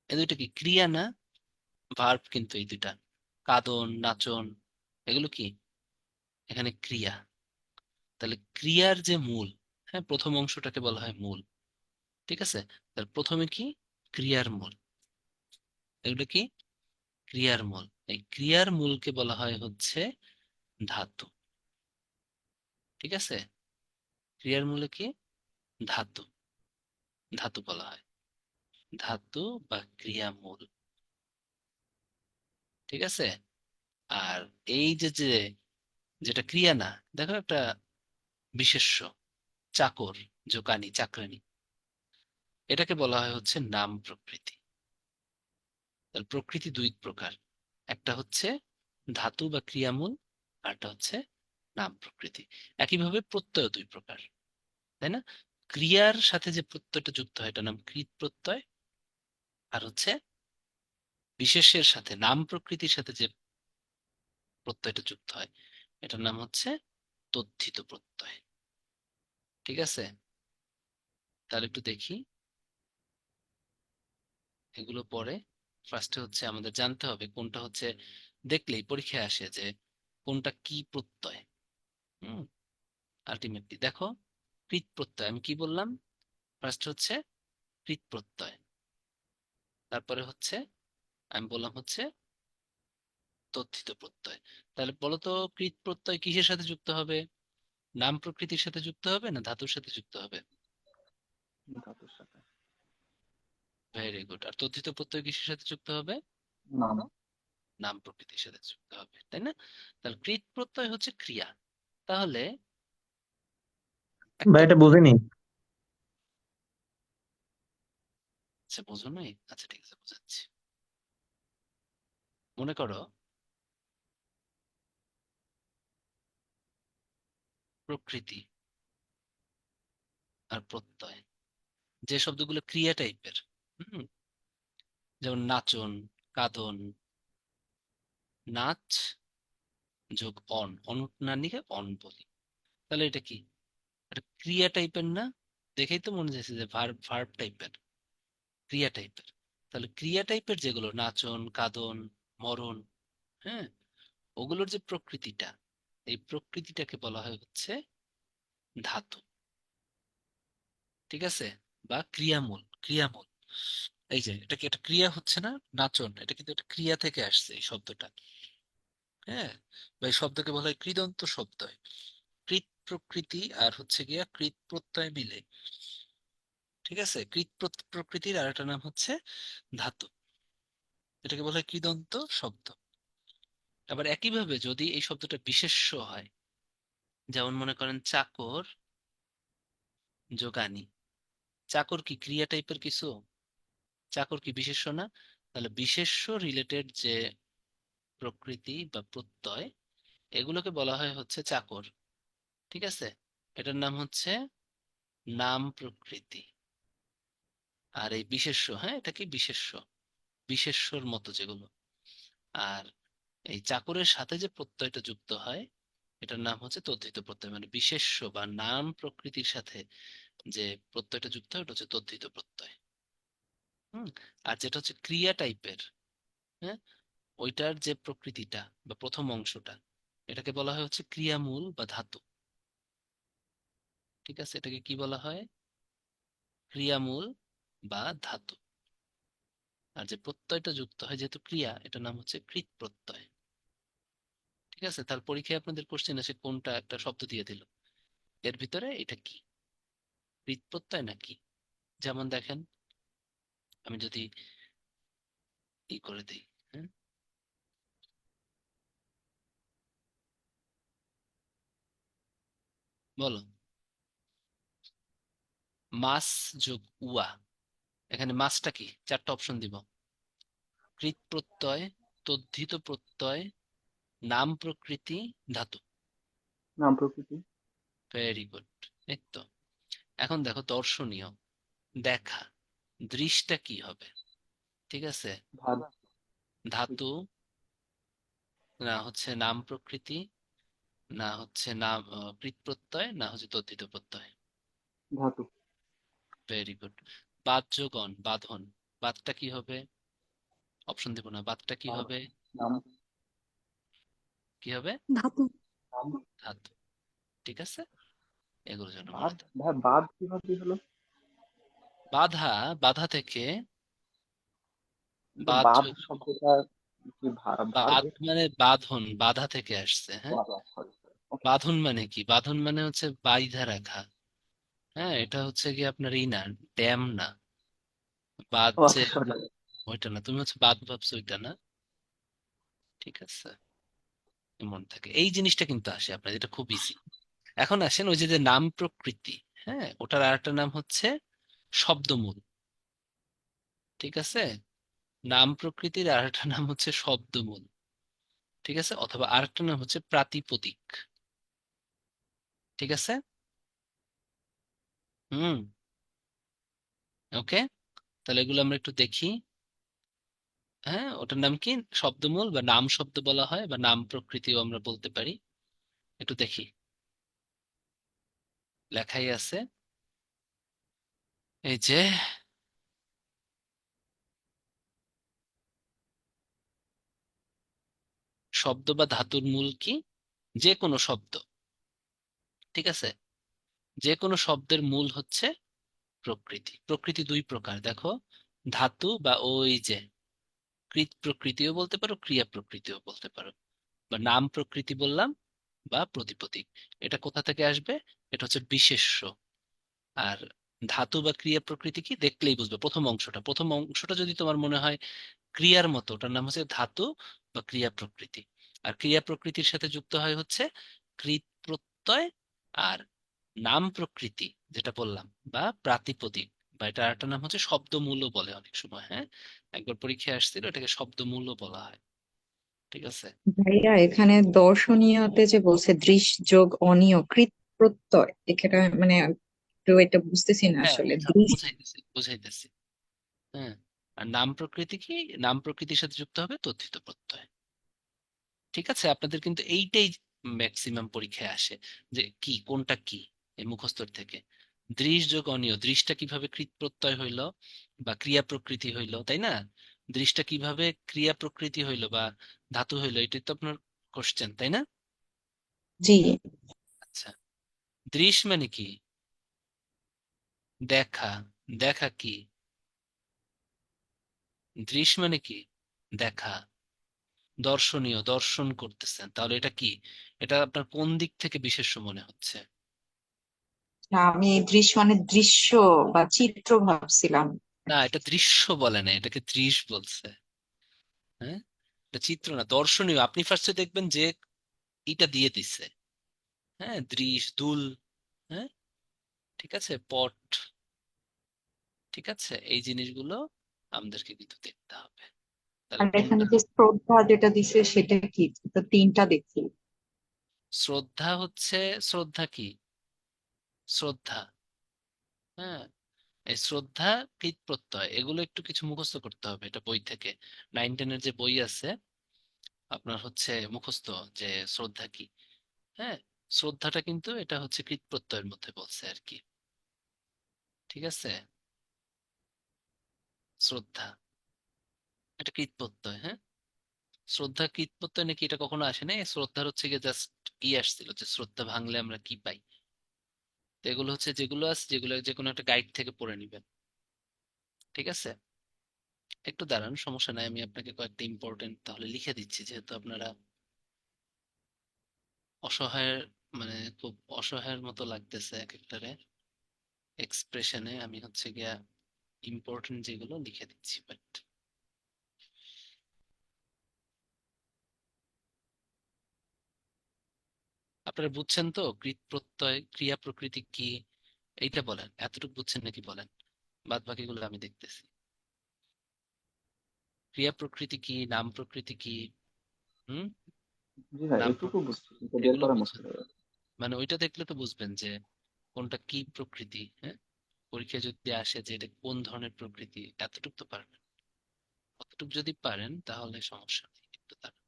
এই দুইটা কি ক্রিয়া না? ভার্ব কিন্তু এই দুইটা, কাদন নাচন, এগুলো কি? এখানে ক্রিয়া। তাহলে ক্রিয়ার যে মূল, হ্যাঁ, প্রথম অংশটাকে বলা হয় মূল। ঠিক আছে? তাহলে প্রথমে কি? ক্রিয়ার মূল। এগুলো কি? ক্রিয়ার মূল। এই ক্রিয়ার মূলকে বলা হয় হচ্ছে ধাতু। ঠিক আছে? ক্রিয়ার মূলে কি? ধাতু। ধাতু বলা হয়, ধাতু বা ক্রিয়া মূল। ঠিক আছে? আর এই যে যে যেটা ক্রিয়া না, দেখো একটা বিশেষ্য, চাকর জোকানি, চাকরানি, এটাকে বলা হয় হচ্ছে নাম প্রকৃতি। তাহলে প্রকৃতি দুই প্রকার, একটা হচ্ছে ধাতু বা ক্রিয়ামূল, আরটা হচ্ছে নাম প্রকৃতি। একইভাবে প্রত্যয় দুই প্রকার, তাই না? ক্রিয়ার সাথে যে প্রত্যয়টা যুক্ত হয় এটা নাম কৃৎ প্রত্যয়, আর হচ্ছে বিশেষের সাথে, নাম প্রকৃতির সাথে যে প্রত্যয়টা যুক্ত হয় এটার নাম হচ্ছে তদ্ধিত প্রত্যয়। ঠিক আছে? তাহলে একটু দেখি এগুলো পরে। ফার্স্টে হচ্ছে আমাদের জানতে হবে কোনটা হচ্ছে, দেখলেই পরীক্ষায় আসে যে কোনটা কি প্রত্যয়। হুম। আলটিমেটলি দেখো, কৃৎ প্রত্যয় আমি কি বললাম? ফার্স্ট হচ্ছে কৃৎ প্রত্যয়, তারপরে হচ্ছে আমি বললাম হচ্ছে তদ্ধিত প্রত্যয়। তাহলে বলো তো, কৃৎ প্রত্যয় কিসের সাথে যুক্ত হবে? নাম প্রকৃতির সাথে যুক্ত হবে না ধাতুর সাথে যুক্ত হবে? ধাতুর সাথে। Very good. আর তদ্ধিত প্রত্যয় কিসের সাথে যুক্ত হবে? নাম। নাম প্রকৃতির সাথে যুক্ত হবে, তাই না? তাহলে কৃৎ প্রত্যয় হচ্ছে ক্রিয়া। তাহলে ভাই একটা, এটা বুঝিনি। আচ্ছা বোঝো নাই, আচ্ছা ঠিক আছে বোঝাচ্ছি। মনে করো প্রকৃতি আর প্রত্যয়, যে শব্দগুলো ক্রিয়া টাইপের, হুম, যেমন নাচন, কাঁদন, নাচ যোগ অনুনানিকে অন বলি, তাহলে এটা কি? এটা ক্রিয়া টাইপের না? দেখেই তো মনে যাচ্ছে যে ভার্ব ভার্ব টাইপের, ক্রিয়া টাইপের। তাহলে ক্রিয়া টাইপের যেগুলো নাচন, কাঁদন, মরণ, হ্যাঁ, ওগুলোর যে প্রকৃতিটা, এই প্রকৃতিটাকে বলা হয় হচ্ছে ধাতু। ঠিক আছে? বা ক্রিয়ামূল, ক্রিয়ামূল। এই যে এটা কি একটা ক্রিয়া হচ্ছে না, নাচন, এটা কিন্তু একটা ক্রিয়া থেকে আসছে এই শব্দটা। হ্যাঁ, বা এই শব্দকে বলা হয় কৃদন্ত শব্দ। কৃত প্রকৃতি আর হচ্ছে গিয়া কৃত প্রত্যয় মিলে, ঠিক আছে, প্রকৃতির আর একটা নাম হচ্ছে ধাতু, এটাকে বলা হয় কৃদন্ত শব্দ। আবার একইভাবে যদি এই শব্দটা বিশেষ্য হয়, যেমন মনে করেন চাকর, যোগানী, চাকর কি ক্রিয়া টাইপের কিছু? চাকর কি বিশেষ্য না? তাহলে বিশেষ্য রিলেটেড যে প্রকৃতি বা প্রত্যয়, এগুলোকে বলা হয় হচ্ছে চাকর। ঠিক আছে? এটার নাম হচ্ছে নাম প্রকৃতি। আর এই বিশেষ্য, হ্যাঁ, এটা কি বিশেষ্য, বিশেষ্যর মতো যেগুলো। আর এই চাকরের সাথে যে প্রত্যয়টা যুক্ত হয়, এটার নাম হচ্ছে তদ্ধিত প্রত্যয়, মানে বিশেষ্য বা নাম প্রকৃতির সাথে যে প্রত্যয়টা যুক্ত হয় ওটা হচ্ছে তদ্ধিত প্রত্যয়। হুম। আর যেটা হচ্ছে ক্রিয়া টাইপের, হ্যাঁ, ওইটার যে প্রকৃতিটা বা প্রথম অংশটা, এটাকে বলা হয় হচ্ছে ক্রিয়ামূল বা ধাতু। ঠিক আছে? এটাকে কি বলা হয়? ক্রিয়ামূল বা ধাতু। আর যে প্রত্যয়টা যুক্ত হয় যেহেতু ক্রিয়া, এটার নাম হচ্ছে কৃৎ প্রত্যয়। ঠিক আছে? তার পরীক্ষায় আপনাদের কোশ্চেন আসে কোনটা একটা শব্দ দিয়ে দিল, এর ভিতরে এটা কি, কৃৎ প্রত্যয় নাকি? যেমন দেখেন, আমি যদি ই করে দিই, হ্যাঁ, বলো, মাস যোগ উয়া, এখানে মাসটা কি? চারটা অপশন দিব: কৃৎ প্রত্যয়, তদ্ধিত প্রত্যয়, নাম প্রকৃতি, ধাতু। নাম প্রকৃতি। Very good. এই তো। এখন দেখো দর্শনীয়, দেখা, দৃষ্টা কি হবে? ঠিক আছে, ভাব। ধাতু, না হচ্ছে নাম প্রকৃতি, না হচ্ছে নাম কৃৎ প্রত্যয়, না হচ্ছে তদ্ধিত প্রত্যয়। ধাতু। Very good. বাহ্যগণ, বাঁধন, বাদটা কি হবে? অপশন দিব না, বাদটা কি ভাব। হবে? নাম। কি হবে? ধাতু। নাম। ধাতু। ঠিক আছে, এগুলোর জন্য মনে বাদ। থাকবে। ভাই বাদ কিভাবে হলো? বাধা, বাধা থেকে, কিন্তু বাদ বাদ শব্দটা কি বাদ ভার্বের? মানে বাঁধন, বাধা থেকে আসছে, ও হ্যাঁ। আচ্ছা, সরি সরি, ওকে। বাঁধন মানে কি? বাঁধন মানে হচ্ছে বাইধা রাখা। হ্যাঁ, এটা হচ্ছে কি আপনার ই না, ড্যাম না, বাঁধ ও যে, আচ্ছা, সরি। ওইটা না, তুমি হচ্ছে বাঁধ ভাবছো ওইটা না। ঠিক আছে, মনে থাকে এই জিনিসটা কিন্তু আসে আপনার, এটা খুব ইজি। এখন আসেন ওই যে যে নাম প্রকৃতি, হ্যাঁ, ওটার আরেকটা নাম হচ্ছে শব্দমূল। ঠিক আছে? নাম প্রকৃতির আরেকটা নাম হচ্ছে শব্দমূল। ঠিক আছে? অথবা আরেকটা নাম হচ্ছে প্রাতিপদিক। ঠিক আছে? হুম। ওকে, তাহলে এগুলো আমরা একটু দেখি। হ্যাঁ, ওটার নাম কি? শব্দমূল বা নাম শব্দ বলা হয়, বা নাম প্রকৃতিও আমরা বলতে পারি। একটু দেখি, লেখাই আছে এই যে, শব্দ বা ধাতুর মূল কি? যে কোনো শব্দ। ঠিক আছে? যে কোনো শব্দের মূল হচ্ছে প্রকৃতি। প্রকৃতি দুই প্রকার দেখো, ধাতু বা ওই যে কৃত প্রকৃতিও বলতে পারো, ক্রিয়া প্রকৃতিও বলতে পারো, বা নাম প্রকৃতি বললাম, বা প্রতিপদিক। এটা কোথা থেকে আসবে? এটা হচ্ছে বিশেষ্য। আর ধাতু বা ক্রিয়া প্রকৃতি কি দেখলেই বুঝবে, প্রথম অংশটা, প্রথম অংশটা যদি তোমার মনে হয় ক্রিয়ার মতো, ওটার নাম হচ্ছে ধাতু বা ক্রিয়া প্রকৃতি। আর ক্রিয়া প্রকৃতির সাথে যুক্ত হয় হচ্ছে কৃৎ প্রত্যয় আর নাম প্রকৃতি, যেটা বললাম, বা প্রাতিপদিক, বা এটা আরেকটা নাম হচ্ছে শব্দমূলও বলে অনেক সময়, হ্যাঁ, একবার পরীক্ষায় আসছিল, এটাকে শব্দমূলও বলা হয়। ঠিক আছে? ভাইয়া এখানে দর্শনীয়তে যে বলছে দৃশ যোগ অনিয় কৃত প্রত্যয়, এখানে মানে একটু এটা বুঝতেছি না হ্যাঁ, আসলে বুঝা দৃশ। বুঝাইতেছি বুঝাইতেছি হ্যাঁ। আর নাম প্রকৃতি কি? নাম প্রকৃতির সাথে যুক্ত হবে তথ্যিত প্রত্যয়। ঠিক আছে, আপনাদের কিন্তু এইটাই ম্যাক্সিমাম পরীক্ষায় আসে, যে কি কোনটা কি, এই মুখস্থর থেকে। দৃশ যোগ অনিয়, দৃশটা কিভাবে কৃত প্রত্যয় হইলো বা ক্রিয়া প্রকৃতি হইলো, তাই না? দৃশটা কিভাবে ক্রিয়া প্রকৃতি হইলো বা ধাতু হইলো, এটাই তো আপনার কোশ্চেন, তাই না? জি। আচ্ছা, দৃশ মানে কি? দেখা। দেখা কি? দৃশ মানে কি? দেখা। দর্শনীয়, দর্শন করতেছেন, তাহলে এটা কি? এটা আপনার কোন দিক থেকে বিশেষ্য মনে হচ্ছে? না, আমি এই দৃশ্য মানে দৃশ্য বা চিত্র ভাবছিলাম। না, এটা দৃশ্য বলে না, এটাকে দৃশ বলছে। হ্যাঁ, এটা চিত্র না, দর্শনীয়। আপনি ফার্স্টে দেখবেন যে এটা দিয়ে দিছে, হ্যাঁ, দৃশ, দুল, হ্যাঁ, ঠিক আছে, পট, ঠিক আছে, এই জিনিসগুলো আমাদেরকে কিন্তু দেখতে হবে। তাহলে আর এখানে কোনটা? যে শ্রদ্ধা যেটা দিছে সেটা কি? তো তিনটা দেখছি। শ্রদ্ধা হচ্ছে, শ্রদ্ধা কি? শ্রদ্ধা, হ্যাঁ, এই শ্রদ্ধা, কৃত প্রত্যয়, এগুলো একটু কিছু মুখস্থ করতে হবে, এটা বই থেকে। 9-10 এর যে বই আছে আপনার, হচ্ছে মুখস্থ, যে শ্রদ্ধা কি। হ্যাঁ, শ্রদ্ধাটা কিন্তু এটা হচ্ছে কৃত প্রত্যয়ের মধ্যে বলছে আর কি। ঠিক আছে, শ্রদ্ধা এটা কৃত প্রত্যয়, হ্যাঁ। শ্রদ্ধা কৃত প্রত্যয় নাকি, এটা কখনো আসে না। শ্রদ্ধার হচ্ছে গিয়ে জাস্ট আসছিল যে শ্রদ্ধা ভাঙলে আমরা কি পাই। তো এগুলো হচ্ছে যেগুলো আছে, যেগুলো যে কোনো একটা গাইড থেকে পড়ে নিবেন। ঠিক আছে, একটু দাঁড়ান, সমস্যা নাই, আমি আপনাকে কয়েকটা ইম্পর্টেন্ট তাহলে লিখে দিচ্ছি, যেহেতু আপনারা অসহায়ের, মানে খুব অসহায়ের মতো লাগতেছে এক একটারে এক্সপ্রেশনে, আমি হচ্ছে গিয়া ইম্পর্টেন্ট যেগুলো লিখে দিচ্ছি। বাট আপনারা বুঝছেন তো কৃত প্রত্যয়, ক্রিয়া প্রকৃতি কি, এইটা বলেন, এতটুকু বুঝছেন নাকি বলেন, বাদ বাকিগুলো আমি দেখতেছি। ক্রিয়া প্রকৃতি কি, নাম প্রকৃতি কি, হুম, জি ভাই, নাম এটুকু প্রকৃতি, বুঝছি, কিন্তু বের এগুলো করা বুঝছেন? মুশকিল হয়ে যাচ্ছে। মানে ওইটা দেখলে তো বুঝবেন যে কোনটা কি প্রকৃতি, হ্যাঁ। পরীক্ষায় যদি আসে যে এটা কোন ধরনের প্রকৃতি, এতটুকু তো পারবেন। অতটুকু যদি পারেন তাহলে সমস্যা নেই, একটু দাঁড়ান।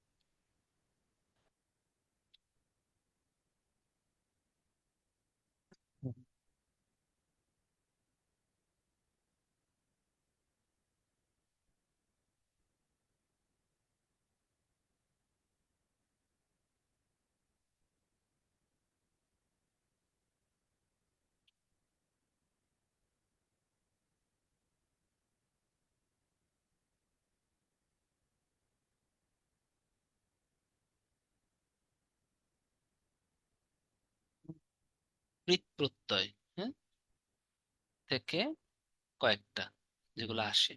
কৃত প্রত্যয়, হ্যাঁ, থেকে কয়েকটা যেগুলো আসে,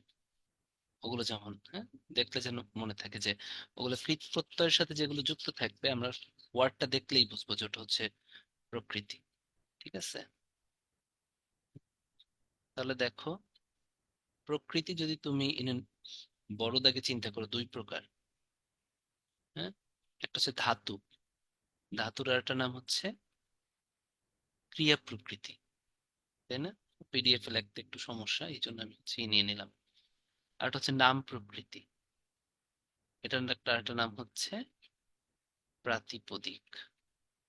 ওগুলো যেমন, হ্যাঁ, দেখলে যেন মনে থাকে যে ওগুলো কৃত প্রত্যয়ের সাথে যেগুলো যুক্ত থাকবে, আমরা ওয়ার্ডটা দেখলেই বুঝবো যে ওটা হচ্ছে প্রকৃতি। ঠিক আছে, তাহলে দেখো, প্রকৃতি যদি তুমি বড় দাগে চিন্তা করো, দুই প্রকার, হ্যাঁ। একটা হচ্ছে ধাতু, ধাতুর আর একটা নাম হচ্ছে ক্রিয়া প্রকৃতি, তাই না? পিডিএফ এ লিখতে একটু সমস্যা, এই জন্য আমি হচ্ছে নিয়ে নিলাম। আর একটা হচ্ছে নাম প্রকৃতি, এটার একটা আরেকটা নাম হচ্ছে প্রাতিপদিক,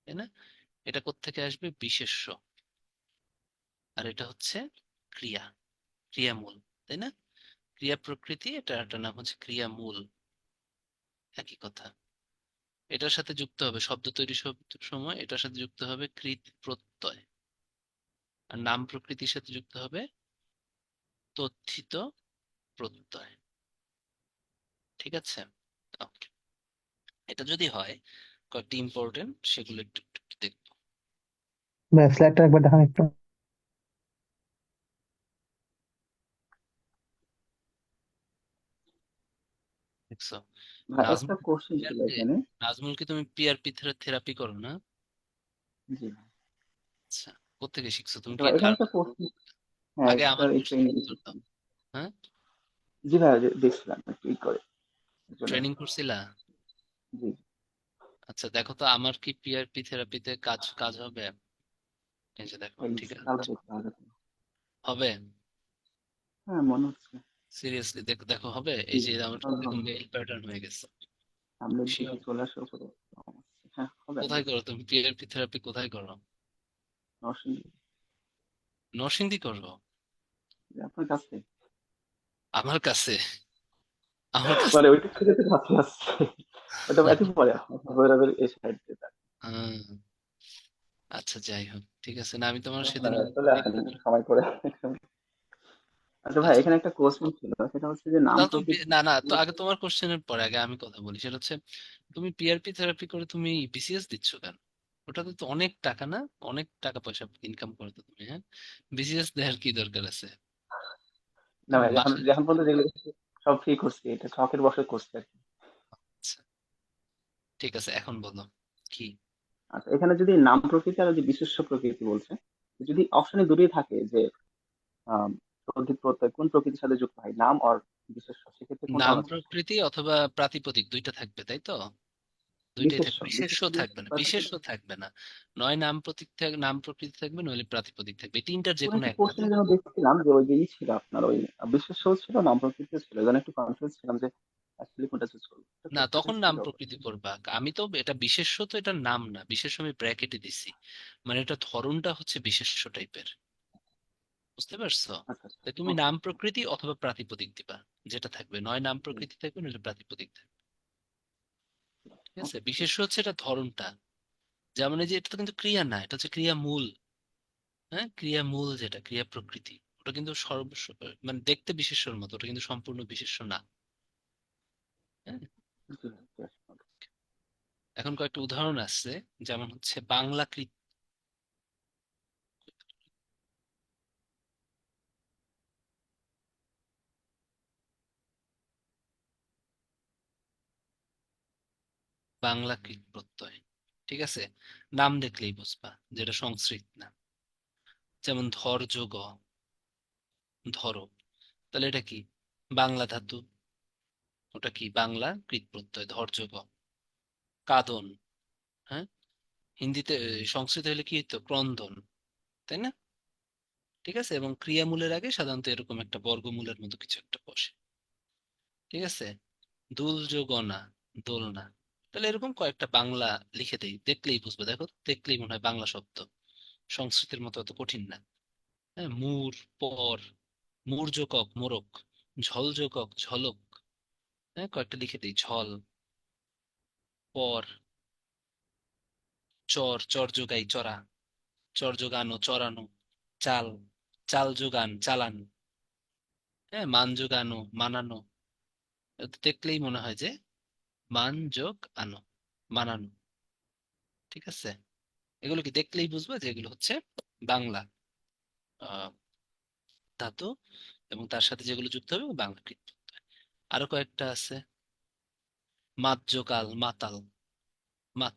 তাই না? এটা কোত্থেকে আসবে? বিশেষ্য। আর এটা হচ্ছে ক্রিয়া, ক্রিয়ামূল, তাই না? ক্রিয়া প্রকৃতি, এটা একটা নাম হচ্ছে ক্রিয়ামূল, একই কথা। এটার সাথে যুক্ত হবে শব্দ তৈরি সময়, এটার সাথে যুক্ত হবে কৃত প্রত্যয়। আর নাম প্রকৃতির সাথে যুক্ত হবে তথ্যিত প্রত্যয়। ঠিক আছে, ওকে। এটা যদি হয়, কয়েকটি ইম্পর্টেন্ট, সেগুলো একটু একটু একটু দেখবো। ভাই স্লাইডটা একবার দেখান একটু। দেখছো? ভাই, একটা নাজমুল, কোশ্চেন ছিল পিআরপি, এখানে। নাজমুল কি তুমি পিআরপি থেরাপি করো না? জি ভাই। আচ্ছা, কোত্থেকে শিখছো তুমি? আচ্ছা কি ভাই, এখানে একটা কোশ্চেন। হ্যাঁ, আগে একটা আমার এই কোশ্চেন ট্রেনিং উত্তর দাও। হ্যাঁ, জি ভাই, দেখছিলাম একটু ই করে, চলে ট্রেনিং আসলাম। করছিলা? জি আচ্ছা দেখো তো আমার কি পিআরপি থেরাপিতে কাজ কাজ হবে? এই যে দেখো, ভাই, ঠিক তাহলে আছে, দেখতে হবে। হবে। হ্যাঁ, মনে হচ্ছে। সিরিয়াসলি দেখো, দেখো হবে। জি এই যে আমার হবে দেখো হবে। মেইল প্যাটার্ন হয়ে গেছে। সামনের দিকে শিওর? চলে আসার পরে হ্যাঁ হবে কোথায় করো তুমি পিআরপি থেরাপি, কোথায় করো? নরসিংদী। নরসিংদী করো? যে আপনার কাছে আমার কাছে? আমার কাছে? মানে ওইটা থেকে তো কাছে আসছে, ওটা এত পরে ভৈরবের এই সাইড দিয়ে আহ, আচ্ছা যাই হোক, ঠিক আছে। না আমি তোমার সেদিন আপনারা চলে আসেন সময় করে। আচ্ছা ভাই, আচ্ছা এখানে একটা কোশ্চেন ছিল, সেটা হচ্ছে যে নাম তাহলে তুমি প্রকৃতি না না, তো আগে তোমার কোশ্চেনের পরে আগে আমি কথা বলি। সেটা হচ্ছে তুমি পিআরপি থেরাপি করে তুমি বিসিএস দিচ্ছ কেন? ওটাতে তো অনেক টাকা না, অনেক টাকা পয়সা ইনকাম করে তো তুমি, হ্যাঁ? বিসিএস দেওয়ার কি দরকার আছে? না ভাই, এখন মাসে? এখন পর্যন্ত যেগুলো করছি, সব ফ্রি করছি, এটা শখের বশে করছি আর কি। আচ্ছা ঠিক আছে, এখন বলো কি। আচ্ছা, এখানে যদি নাম প্রকৃতি আর যদি বিশেষ্য প্রকৃতি বলছে, যদি অপশনে দুটোই থাকে যে আহ অধিক প্রত্যয় কোন প্রকৃতির সাথে যুক্ত হয়, নাম আর বিশেষ্য, সেক্ষেত্রে কোনটা নাম হওয়া উচিত? প্রকৃতি অথবা প্রাতিপদিক দুইটা থাকবে, তাই তো? দুইটাই বিশেষ্য থাকবে, বিশেষ্য বিশেষ্য যদি থাকবে না, বিশেষ্য প্রাতিপদিক। থাকবে না। নয় নাম প্রতীক নাম প্রকৃতি থাকবে, নইলে প্রাতিপদিক থাকবে, এই তিনটার যে কোন কোনো একটা একটা কোশ্চেনে থাকবে। যেন দেখছিলাম যে ওই যে ছিল আপনার ওই বিশেষ্য ছিল, নাম প্রকৃতিও ছিল, যেন একটু কনফিউজ ছিলাম যে অ্যাকচুয়ালি কোনটা চুজ করবো। না কোথায় তখন নাম ছিল? প্রকৃতি করবা। আমি তো এটা বিশেষ্য, তো এটা নাম না, বিশেষ্য আমি ব্র্যাকেটে দিছি। মানে এটা ধরনটা হচ্ছে বিশেষ্য টাইপের, বুঝতে পারছো? আচ্ছা আচ্ছা, তাই তুমি ওকে। নাম প্রকৃতি অথবা প্রাতিপদিক দিবা, যেটা থাকবে, নয় নাম প্রকৃতি থাকবে নইলে প্রাতিপদিক থাকবে। ঠিক আছে, ওকে ঠিক বিশেষ্য আছে। হচ্ছে এটা ধরনটা। যেমন এই যে এটা তো কিন্তু ক্রিয়া না, এটা হচ্ছে ক্রিয়া মূল। হ্যাঁ, ক্রিয়া মূল যেটা ক্রিয়া প্রকৃতি, ওটা কিন্তু মানে দেখতে বিশেষ্যর মতো, ওটা কিন্তু সম্পূর্ণ বিশেষ্য না। হ্যাঁ, জি ভাই, ঠিক আছে, okay. এখন কয়েকটা উদাহরণ আছে, যেমন হচ্ছে বাংলা কৃত, বাংলা কৃত প্রত্যয়। ঠিক আছে, নাম দেখলেই বুঝবা যেটা সংস্কৃত না। যেমন ধৈর্য গ, ধরো, তাহলে এটা কি? বাংলা ধাতু, ওটা কি? বাংলা কৃত প্রত্যয় ধৈর্য গ। কাদন, হ্যাঁ, হিন্দিতে সংস্কৃত হলে কি হতো? ক্রন্দন, তাই না? ঠিক আছে, এবং ক্রিয়ামূলের আগে সাধারণত এরকম একটা বর্গমূলের মতো কিছু একটা বসে। ঠিক আছে, দুলযোগনা, দোলনা। তাহলে এরকম কয়েকটা বাংলা লিখে দেই, দেখলেই বুঝবে। দেখো দেখলেই মনে হয় বাংলা শব্দ, সংস্কৃতের মতো অত কঠিন না। হ্যাঁ, মূর, পর, মূর্জকক মোরক, ঝলযোগক ঝলক। হ্যাঁ, কয়েকটা লিখে দিই, ঝল, পর, চর, চর যোগাই চড়া, চর যোগানো চড়ানো, চাল, চাল যোগান চালান। হ্যাঁ, মান যোগানো মানানো। এটা দেখলেই মনে হয় যে মান যোগ আনো, মানানো। ঠিক আছে, এগুলো কি দেখলেই বুঝবা যে এগুলো হচ্ছে বাংলা আহ ধাতু, এবং তার সাথে যেগুলো যুক্ত হবে বাংলা কৃত। আরো কয়েকটা আছে, মাত যোগাল মাতাল, মাত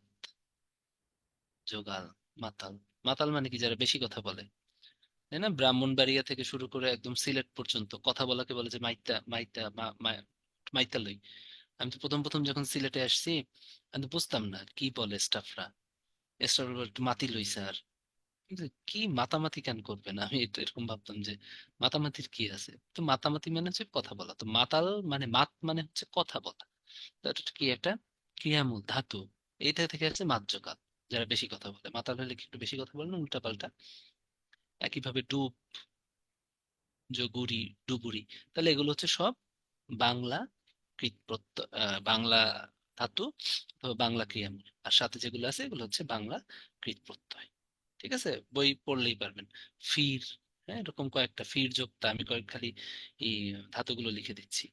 যোগাল মাতাল। মাতাল মানে কি? যারা বেশি কথা বলে, তাই না? ব্রাহ্মণবাড়িয়া থেকে শুরু করে একদম সিলেট পর্যন্ত কথা বলাকে বলে যে মাইতা মাইতা মাইতালই। আমি তো প্রথম প্রথম যখন সিলেটে আসছি, আমি তো বুঝতাম না কি বলে স্টাফরা। স্টাফরা একটু মাতি লইছে আর, কিন্তু কি মাতামাতি কেন করবে না, আমি এটা এরকম ভাবতাম যে মাতামাতির কি আছে। তো মাতামাতি মানে হচ্ছে কথা বলা, তো মাতাল মানে মাত মানে হচ্ছে কথা বলা। তো এটা কি একটা ক্রিয়ামূল ধাতু, এইটা থেকে আছে মাতযোগাল। যারা বেশি কথা বলে, মাতাল হলে কি একটু বেশি কথা বলে না, উল্টা পাল্টা। একইভাবে ডুব, যোগুরি, ডুবুরি। তাহলে এগুলো হচ্ছে সব বাংলা কৃত প্রত্যয়, বাংলা ধাতু অথবা বাংলা ক্রিয়ামূল। আর সাথে যেগুলো আছে এগুলো হচ্ছে বাংলা কৃত প্রত্যয়। ঠিক আছে, বই পড়লেই পারবেন। ফির, হ্যাঁ, এরকম কয়েকটা ফির যোক্তা, আমি কয়েক খালি এই ধাতুগুলো লিখে দিচ্ছি।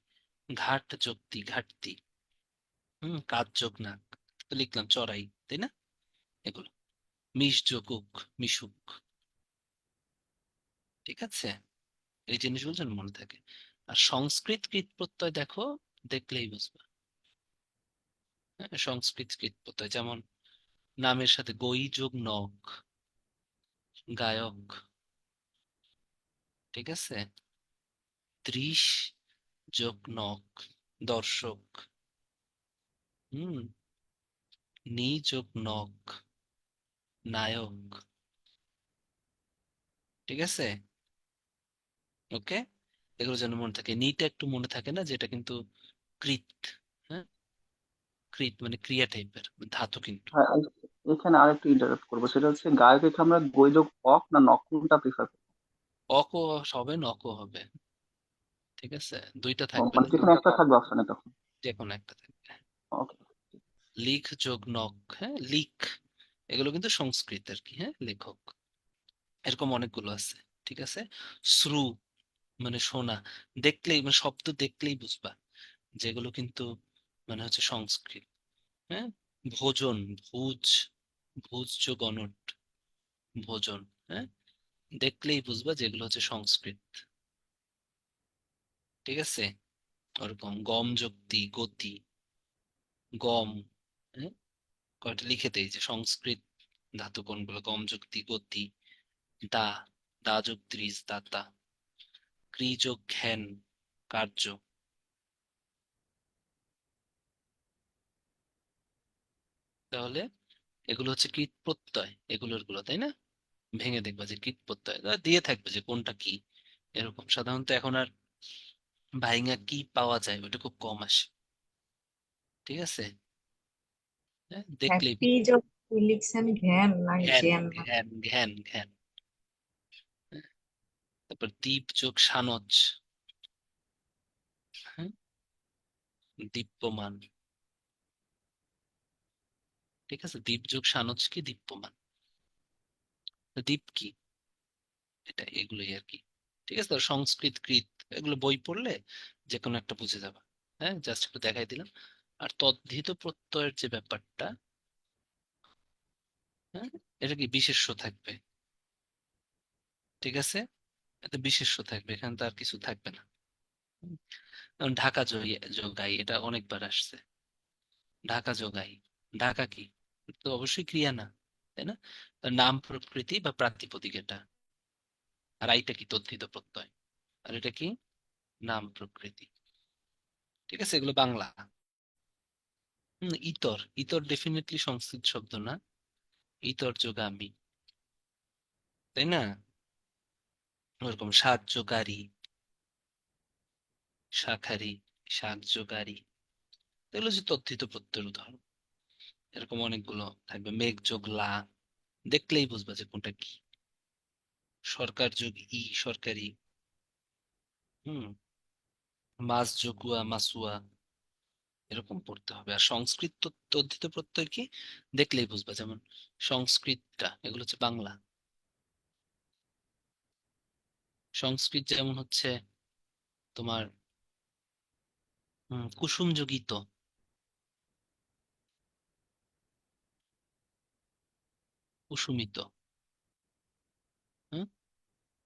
ঘাট যোক্তি, ঘাটতি। কাজ যোগ না, তো লিখলাম চড়াই, তাই না? এগুলো মিশ যোগ মিশুক। ঠিক আছে, এই জিনিসগুলো যেন মনে থাকে। আর সংস্কৃত কৃত প্রত্যয় দেখো, দেখলেই বুঝবা। হ্যাঁ, সংস্কৃত কৃত প্রত্যয় যেমন নামের সাথে গই যোগ নক, গায়ক। ঠিক আছে, দৃশ যোগ নক, দর্শক। হুম, নি যোগ নক, নায়ক। ঠিক আছে, ওকে। এগুলো যেন মনে থাকে। নিটা একটু মনে থাকে না, যেটা কিন্তু কৃত। হ্যাঁ, কৃত মানে ক্রিয়া টাইপের ধাতু কিন্তু। হ্যাঁ, এখানে আরেকটু ইন্টারাপ্ট করবো, সেটা হচ্ছে গায়কে আমরা গৈযোগ অক না নক কোনটা প্রিফার করি? অকও হবে, নকও হবে। ঠিক আছে, দুইটা ও, থাকবে মানে না, যেকোনো একটা থাকবে অপশনে তখন। যে কোনো একটা থাকবে। ওকে। লিখ যোগ নক, হ্যাঁ লিখ, এগুলো কিন্তু সংস্কৃত আর কি, হ্যাঁ লেখক। এরকম অনেকগুলো আছে। ঠিক আছে, শ্রু মানে শোনা, দেখলেই মানে শব্দ দেখলেই বুঝবা যেগুলো কিন্তু মানে হচ্ছে সংস্কৃত। হ্যাঁ, ভোজন, ভুজ, ভুজ যোগ অনট, ভোজন। হ্যাঁ, দেখলেই বুঝবা যেগুলো হচ্ছে সংস্কৃত। ঠিক আছে, ওরকম গম যুক্তি গতি, গম। হ্যাঁ, কয়টা লিখে দেই যে সংস্কৃত ধাতু কোনগুলো, গম যুক্তি গতি। দা, দা যোগ দ্রিজ দাতা, ক্রি যোগ ঘ্যান কার্য। তাহলে এগুলো হচ্ছে কীট প্রত্যয়, এগুলোর গুলো, তাই না? ভেঙে দেখবা যে কীট প্রত্যয় দিয়ে থাকবে যে কোনটা কি। এরকম সাধারণত এখন আর ভাইঙা কি পাওয়া যায় ওটা খুব কম আসে। ঠিক আছে, হ্যাঁ, দেখলেই হ্যাপি যোগ কি লিখছেন, ঘ্যান না ঘ্যান, জ্ঞান না? ঘ্যান ঘ্যান ঘ্যান। হ্যাঁ, তারপর দীপ যোগ সানচ, হ্যাঁ, দীপ্যমান। ঠিক আছে, দীপ যোগ সানচ কি দীপ্যমান। তো দীপ কি, এটা এগুলোই আর কি। ঠিক আছে, তো সংস্কৃত কৃত এগুলো বই পড়লে যে কোনো একটা বুঝে যাবা। হ্যাঁ, জাস্ট একটু দেখাই দিলাম। আর তদ্ধিত প্রত্যয়ের যে ব্যাপারটা, হ্যাঁ, এটা কি বিশেষ্য থাকবে। ঠিক আছে, এতে বিশেষ্য থাকবে, এখানে তো আর কিছু থাকবে না। হুম, যেমন ঢাকা জোগাই, এটা অনেকবার আসছে। ঢাকা জোগাই, ঢাকা কি, তো অবশ্যই ক্রিয়া না, তাই না? তার নাম প্রকৃতি বা প্রাতিপদিক এটা। আর আইটা কি, তদ্ধিত প্রত্যয়। আর এটা কি, নাম প্রকৃতি। ঠিক আছে, এগুলো বাংলা। ইতর, ইতর ডেফিনেটলি সংস্কৃত শব্দ না, ইতর যোগামী, তাই না? ওরকম সাহায্যকারী, শাখারি, সাহায্যকারী, এগুলো হচ্ছে তদ্ধিত প্রত্যয়ের উদাহরণ। এরকম অনেকগুলো থাকবে। মেঘ যোগ লা, দেখলেই বুঝবা যে কোনটা কি। সরকার যোগ ই, সরকারি। হুম, মাছ যোগুয়া, মাসুয়া, এরকম পড়তে হবে। আর সংস্কৃত তদ্ধিত প্রত্যয় কি, দেখলেই বুঝবা। যেমন সংস্কৃতটা, এগুলো হচ্ছে বাংলা। সংস্কৃত যেমন হচ্ছে তোমার কুসুম যোগিত, কুসুমিত। হ্যাঁ,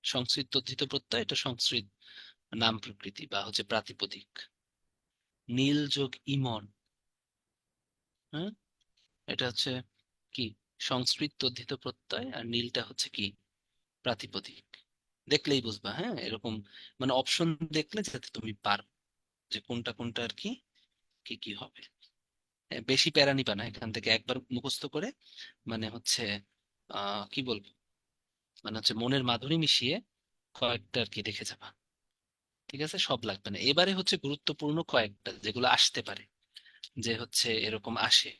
সংস্কৃত তদ্ধিত প্রত্যয়, এটা সংস্কৃত নাম প্রকৃতি বা হচ্ছে প্রাতিপদিক। নীল যোগ ইমন, হ্যাঁ, এটা হচ্ছে কি, সংস্কৃত তদ্ধিত প্রত্যয়, আর নীলটা হচ্ছে কি, প্রাতিপদিক। দেখলেই বুঝবা। হ্যাঁ, এরকম মানে অপশন দেখলে যাতে তুমি পারো যে কোনটা কোনটা আর কি, কি কি হবে। হ্যাঁ, বেশি প্যারা নিবা না, এখান থেকে একবার মুখস্থ করে মানে হচ্ছে কি বলবো, মানে হচ্ছে মনের মাধুরী মিশিয়ে কয়েকটা আর কি দেখে যাবা। ঠিক আছে, সব লাগবে না। এবারে হচ্ছে গুরুত্বপূর্ণ কয়েকটা যেগুলো আসতে পারে, যে হচ্ছে এরকম আসে।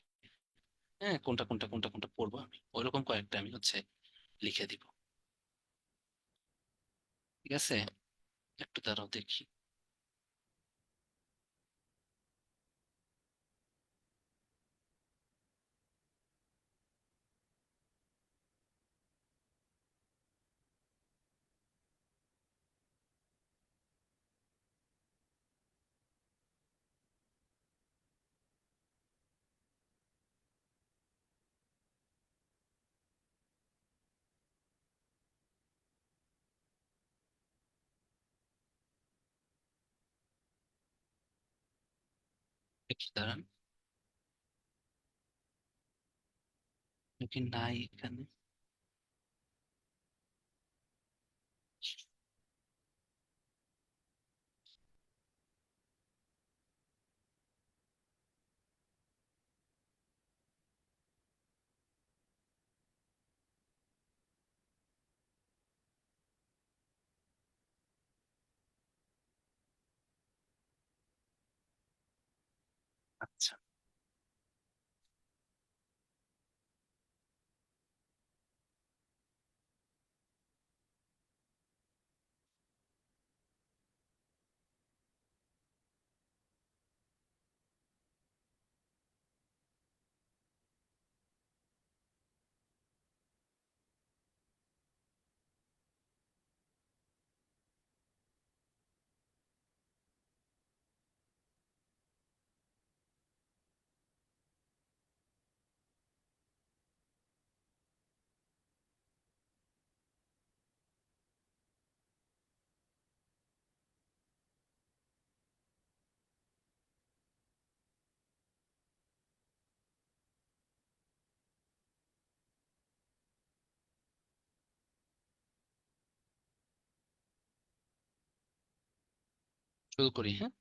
হ্যাঁ, কোনটা কোনটা কোনটা কোনটা পড়বো আমি, ওইরকম কয়েকটা আমি হচ্ছে লিখে দিব। ঠিক আছে, একটু দাঁড়াও দেখি। একটু দাঁড়ান, কি নাই এখানে। শুরু করি, হ্যাঁ।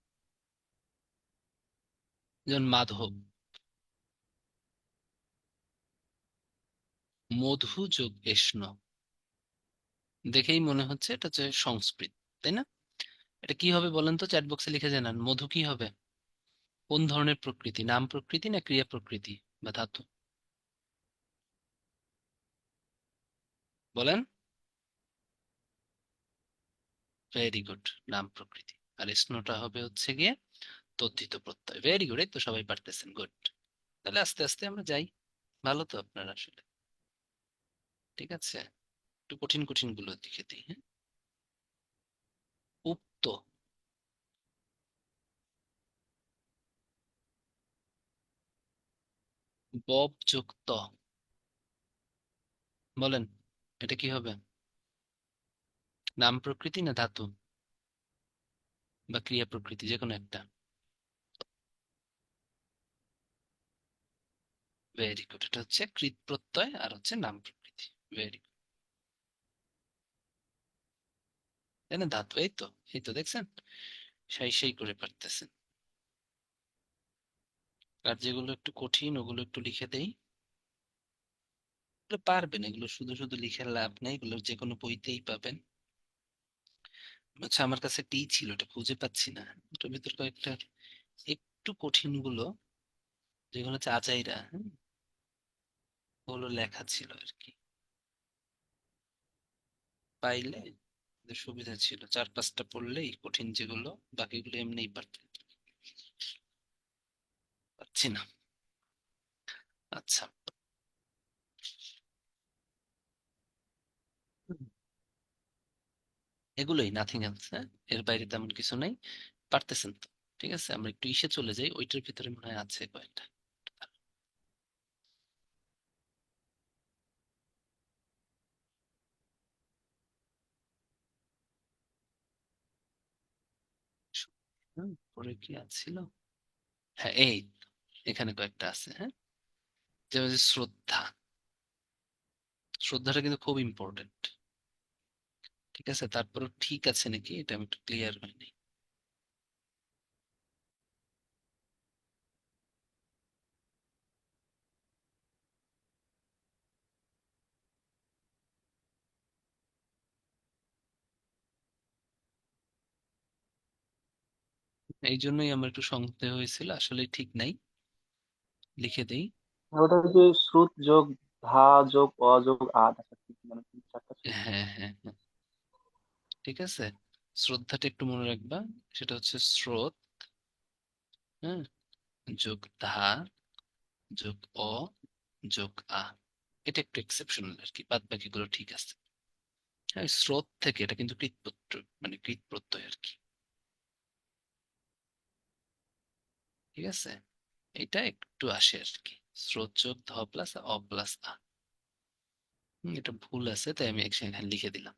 যেমন মাধব, মধু যোগ এষ্ণ, দেখেই মনে হচ্ছে এটা হচ্ছে সংস্কৃত, তাই না? এটা কি হবে বলেন তো, চ্যাট বক্সে লিখে জানান। মধু কি হবে? কোন ধরনের প্রকৃতি, নাম প্রকৃতি না ক্রিয়া প্রকৃতি বা ধাতু? বলেন। ভেরি গুড, নাম প্রকৃতি। আর স্নোটা হবে হচ্ছে গিয়ে তদ্ধিত প্রত্যয়। ভেরি গুড, এই তো সবাই পারতেছেন, গুড। তাহলে আস্তে আস্তে আমরা যাই, ভালো তো আপনার আসলে। ঠিক আছে, একটু কঠিন কঠিন গুলো লিখে দিই, হ্যাঁ। উক্ত, বব যোগ ত, বলেন এটা কি হবে? নাম প্রকৃতি না ধাতু বা ক্রিয়া প্রকৃতি, যে কোনো একটা। ভেরি গুড, এটা হচ্ছে কৃত প্রত্যয় আর হচ্ছে নাম প্রকৃতি। ভেরি গুড, তাই না? ধাতু, এই তো, এই তো দেখছেন, সাই সাই করে পারতেছেন। আর যেগুলো একটু কঠিন ওগুলো একটু লিখে দেই। এগুলো পারবেন, এগুলো শুধু শুধু লিখে লাভ নেই, এগুলো যে কোনো বইতেই পাবেন। আচ্ছা, আমার কাছে একটি ছিল, এটা খুঁজে পাচ্ছি না। এটার ভিতর কয়েকটা একটু কঠিন গুলো, যেগুলো হচ্ছে আজাইরা, হ্যাঁ, ওগুলো লেখা ছিল আর কি। পাইলে সুবিধা ছিল, 4-5টা পড়লেই কঠিন যেগুলো, বাকিগুলো এমনিই পারতেন। পাচ্ছি না। আচ্ছা, এগুলোই, নাথিং এলস, হ্যাঁ। এর বাইরে তেমন কিছু নাই, পারতেছেন তো? ঠিক আছে, আমরা একটু ইসে চলে যাই, ওইটার ভিতরে মনে হয় আছে কয়েকটা। পরে কি আছিল? হ্যাঁ, এই তো, এখানে কয়েকটা আছে, হ্যাঁ। যেমন যে শ্রদ্ধা, শ্রদ্ধাটা কিন্তু খুব ইম্পর্টেন্ট। ঠিক আছে, তারপরে ঠিক আছে নাকি এটা আমি একটু ক্লিয়ার হয়নি। এই জন্যই আমার একটু সন্দেহ হয়েছিল, আসলে ঠিক নাই। লিখে দেই। ওটা যে শ্রুত যোগ ধা যোগ অ যোগ আদ, আচ্ছা ঠিক, মানে তিন চারটা ছিল। হ্যাঁ হ্যাঁ হ্যাঁ, ঠিক আছে। শ্রদ্ধাটা একটু মনে রাখবা, সেটা হচ্ছে স্রোত, হ্যাঁ, যোগ ধা যোগ অ যোগ আ। এটা একটু এক্সেপশনাল আর কি, বাদ বাকিগুলো ঠিক আছে। হ্যাঁ, ওই স্রোত থেকে এটা কিন্তু কৃত প্রত্যয়, মানে কৃত প্রত্যয় আর কি। ঠিক আছে, এটা একটু আসে আর কি, স্রোত যোগ ধ প্লাস অ প্লাস আ। এটা ভুল আছে, তাই আমি এখানে লিখে দিলাম।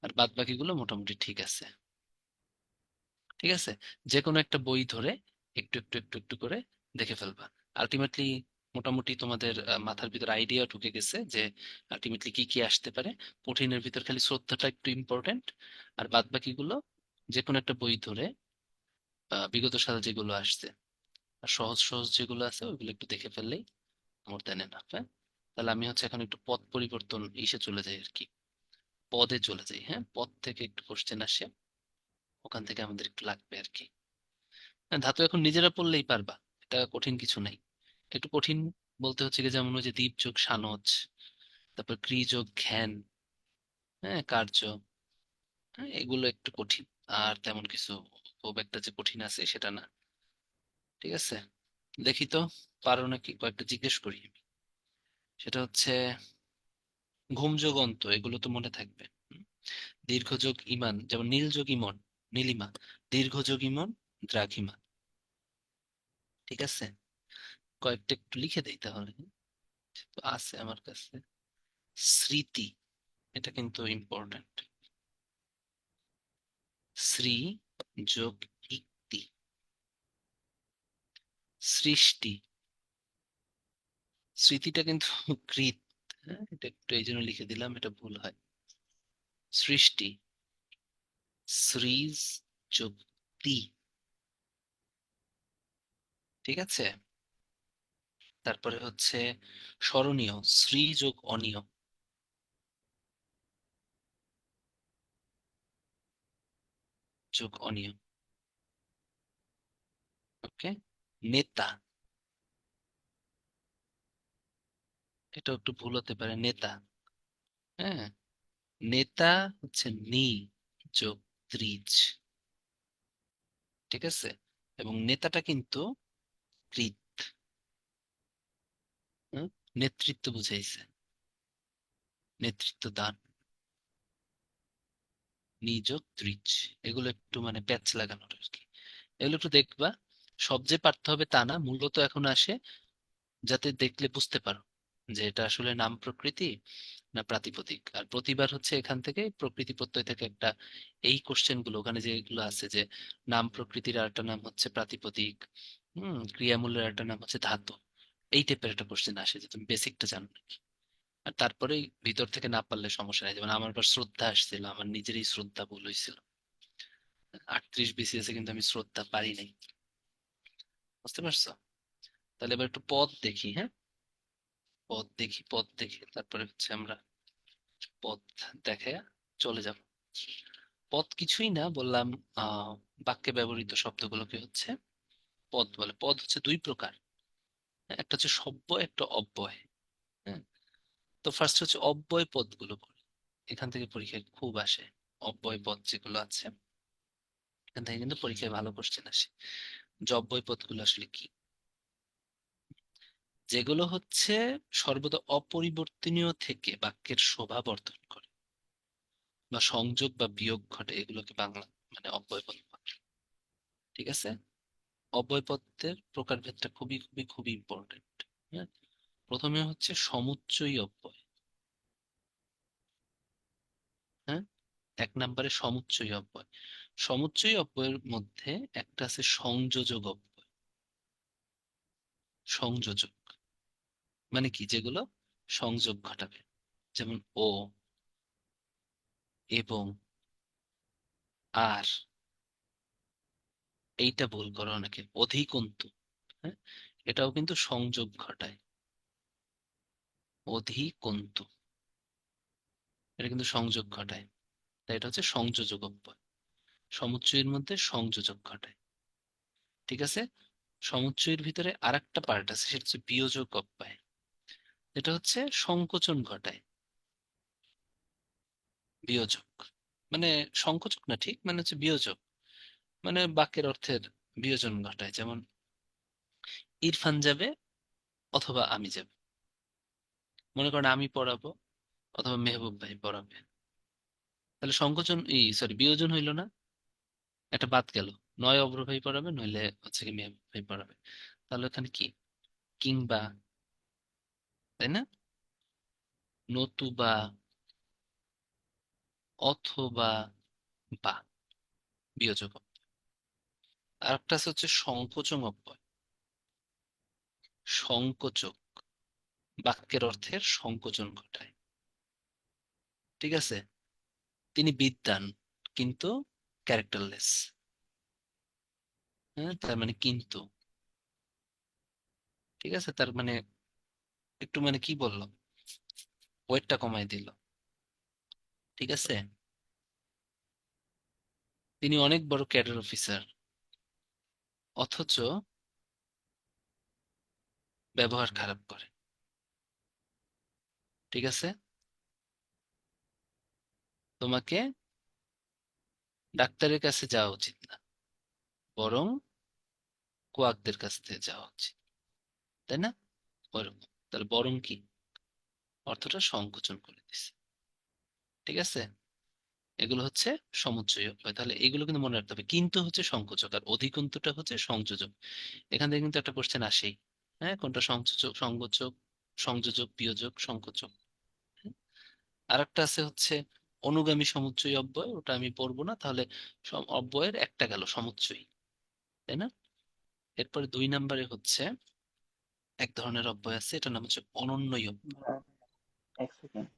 আর বাদ বাকিগুলো মোটামুটি ঠিক আছে। ঠিক আছে, যে কোনো একটা বই ধরে একটু একটু একটু একটু করে দেখে ফেলবা। আলটিমেটলি মোটামুটি তোমাদের মাথার ভিতর আইডিয়া ঢুকে গেছে যে আলটিমেটলি কি কি আসতে পারে। কঠিনের ভিতর খালি শ্রদ্ধাটা একটু ইম্পর্টেন্ট, আর বাদ বাকিগুলো যে কোনো একটা বই ধরে বিগত সালে যেগুলো আসছে আর সহজ সহজ যেগুলো আছে ওইগুলো একটু দেখে ফেললেই মোর দেন এনাফ, হ্যাঁ। তাহলে আমি হচ্ছে এখন একটু পদ পরিবর্তন ইসে চলে যাই আর কি, পদে চলে যাই, হ্যাঁ। পদ থেকে একটু কোশ্চেন আসে, ওখান থেকে আমাদের একটু লাগবে আর কি। হ্যাঁ, ধাতু এখন নিজেরা পড়লেই পারবা, এটা কঠিন কিছু নাই। একটু কঠিন বলতে হচ্ছে কি, যেমন ওই যে দীপ যোগ সানজ, তারপর ক্রি যোগ ঘ্যান, হ্যাঁ, কার্য, হ্যাঁ, এগুলো একটু কঠিন। আর তেমন কিছু খুব একটা যে কঠিন আছে সেটা না। ঠিক আছে, দেখি তো পারো নাকি, কয়েকটা জিজ্ঞেস করি আমি। সেটা হচ্ছে ঘুম যোগ অন্ত, এগুলো তো মনে থাকবে। হুম? দীর্ঘ যোগ ইমান, যেমন নীল যোগ ইমন, নীলিমা। দীর্ঘ যোগ ইমন, দ্রাঘিমা। ঠিক আছে, কয়েকটা একটু লিখে দেই তাহলে। তো আছে আমার কাছে। স্মৃতি, এটা কিন্তু ইম্পর্টেন্ট। শ্রী যোগ ইক্তি, সৃষ্টি। স্মৃতিটা কিন্তু কৃত, হ্যাঁ, এটা একটু এই জন্য লিখে দিলাম, এটা ভুল হয়। সৃষ্টি, শ্রীজ যোগ তি। ঠিক আছে, তারপরে হচ্ছে স্মরণীয়, শ্রী যোগ অনীয়। যোগ অনীয়। ওকে। নেতা, এটা একটু ভুল হতে পারে, নেতা। হ্যাঁ, নেতা হচ্ছে নি যোগ ত্রিজ। ঠিক আছে, এবং নেতাটা কিন্তু কৃত। হুম? নেতৃত্ব বুঝাইছে, নেতৃত্ব দান। নিযোগ ত্রিচ, এগুলো একটু মানে প্যাচ লাগানোর আর কি। এগুলো একটু দেখবা, সব যে পারতে হবে তা না, মূলত এখন আসে যাতে দেখলে বুঝতে পারো যে এটা আসলে নাম প্রকৃতি না প্রাতিপদিক। আর প্রতিবার হচ্ছে এখান থেকে প্রকৃতি প্রত্যয় থেকে একটা, এই কোশ্চেন গুলো ওখানে যেগুলো আছে যে নাম প্রকৃতির আরেকটা নাম হচ্ছে প্রাতিপদিক, ক্রিয়ামূলের একটা নাম হচ্ছে ধাতু, এই টাইপের একটা কোশ্চেন আসে যে তুমি বেসিকটা জানো নাকি। আর তারপরেই ভিতর থেকে না পারলে সমস্যা নেই। যেমন আমার আবার শ্রদ্ধা আসছিল, আমার নিজেরই শ্রদ্ধা ভুল হয়েছিল। 38 বিসিএস এ কিন্তু আমি শ্রদ্ধা পারি নাই। বুঝতে পারছো? তাহলে এবার একটু পদ দেখি। হ্যাঁ, পদ দেখি, পদ দেখি, তারপরে হচ্ছে আমরা পদ দেখে চলে যাব। পদ কিছুই না, বললাম আহ বাক্যে ব্যবহৃত শব্দগুলোকে হচ্ছে পদ বলে। পদ হচ্ছে দুই প্রকার, একটা হচ্ছে সব্যয়, একটা অব্যয়। হ্যাঁ, তো ফার্স্ট হচ্ছে অব্যয় পদগুলো পড়ি। এখান থেকে পরীক্ষায় খুব আসে, অব্যয় পদ যেগুলো আছে এখান থেকে কিন্তু পরীক্ষায় ভালো কোশ্চেন আসে। যে অব্যয় পদগুলো আসলে কি? যেগুলো হচ্ছে সর্বদা অপরিবর্তনীয় থেকে বাক্যের শোভা বর্ধন করে বা সংযোগ বা বিয়োগ ঘটে, এগুলোকে বাংলা মানে অব্যয় পদ বলে। ঠিক আছে, অব্যয় পদের প্রকারভেদটা খুবই খুবই খুবই ইম্পর্টেন্ট। হ্যাঁ, প্রথমে হচ্ছে সমুচ্চয়ী অব্যয়। হ্যাঁ, 1 নম্বরে সমুচ্চয়ী অব্যয়। সমুচ্চয়ী অব্যয়ের মধ্যে একটা আছে সংযোজক অব্যয়। সংযোজক মানে কি? যেগুলো সংযোগ ঘটাবে, যেমন ও, এবং, আর। এইটা ভুল করো অনেকে, অধিকন্তু। হ্যাঁ, এটাও কিন্তু সংযোগ ঘটায়, অধিকন্তু, এটা কিন্তু সংযোগ ঘটায়। তাই এটা হচ্ছে সংযোজক অব্যয়, সমুচ্চয়ের মধ্যে সংযোজক ঘটায়। ঠিক আছে, সমুচ্চয়ের ভিতরে আরেকটা পার্ট আছে, সেটা হচ্ছে বিয়োজক অব্যয়। এটা হচ্ছে সংকোচন ঘটায়। বিয়োজক মানে সংকোচক না, ঠিক মানে হচ্ছে বিয়োজক, মানে বাক্যের অর্থের বিয়োজন ঘটায়। যেমন ইরফান যাবে অথবা আমি যাব, মনে করেন আমি পড়াবো অথবা মেহবুব ভাই পড়াবে, তাহলে সংকোচন সরি বিয়োজন হইলো না, একটা বাদ গেল। নয় অভ্র ভাই পড়াবে, নইলে হচ্ছে কি মেহবুব ভাই পড়াবে। তাহলে ওখানে কি? কিংবা, তাই না? নতুবা, অথবা, বা, বিয়োজক। আর একটা আছে হচ্ছে সংকোচন অব্যয়। সংকোচক, বাক্যের অর্থের সংকোচন ঘটায়। ঠিক আছে, তিনি বিদ্বান কিন্তু ক্যারেক্টারলেস। হ্যাঁ, তার মানে কিন্তু। ঠিক আছে, তার মানে একটু মানে কি বললো, ওয়েটটা কমাই দিল। ঠিক আছে, তিনি অনেক বড় ক্যাডার অফিসার অথচ ব্যবহার খারাপ করে। ঠিক আছে, তোমাকে ডাক্তারের কাছে যাওয়া উচিত না, বরং কোয়াকদের কাছ থেকে যাওয়া উচিত, তাই না? ওরকম। তাহলে বরং কি, অর্থটা সংকোচন করে দিছে। ঠিক আছে, এগুলো হচ্ছে সমুচ্চয় অব্যয়। তাহলে এগুলো কিন্তু মনে রাখতে হবে। কিন্তু হচ্ছে সংকোচক, আর অধিকন্তটা হচ্ছে সংযোজক। এখান থেকে কিন্তু একটা কোশ্চেন আসেই। হ্যাঁ, কোনটা সংযোজক, সংকোচক, সংযোজক, বিয়োজক, সংকোচক। আর একটা আছে হচ্ছে অনুগামী সমুচ্চয়ী অব্যয়, ওটা আমি পড়বো না। তাহলে অব্যয়ের একটা গেল সমুচ্চয়ী, তাই না? এরপরে 2 নম্বরে হচ্ছে এক ধরনের অব্যয় আছে, এটার নাম হচ্ছে অনন্যই অব্যয়। ভাইয়া, এক সেকেন্ড।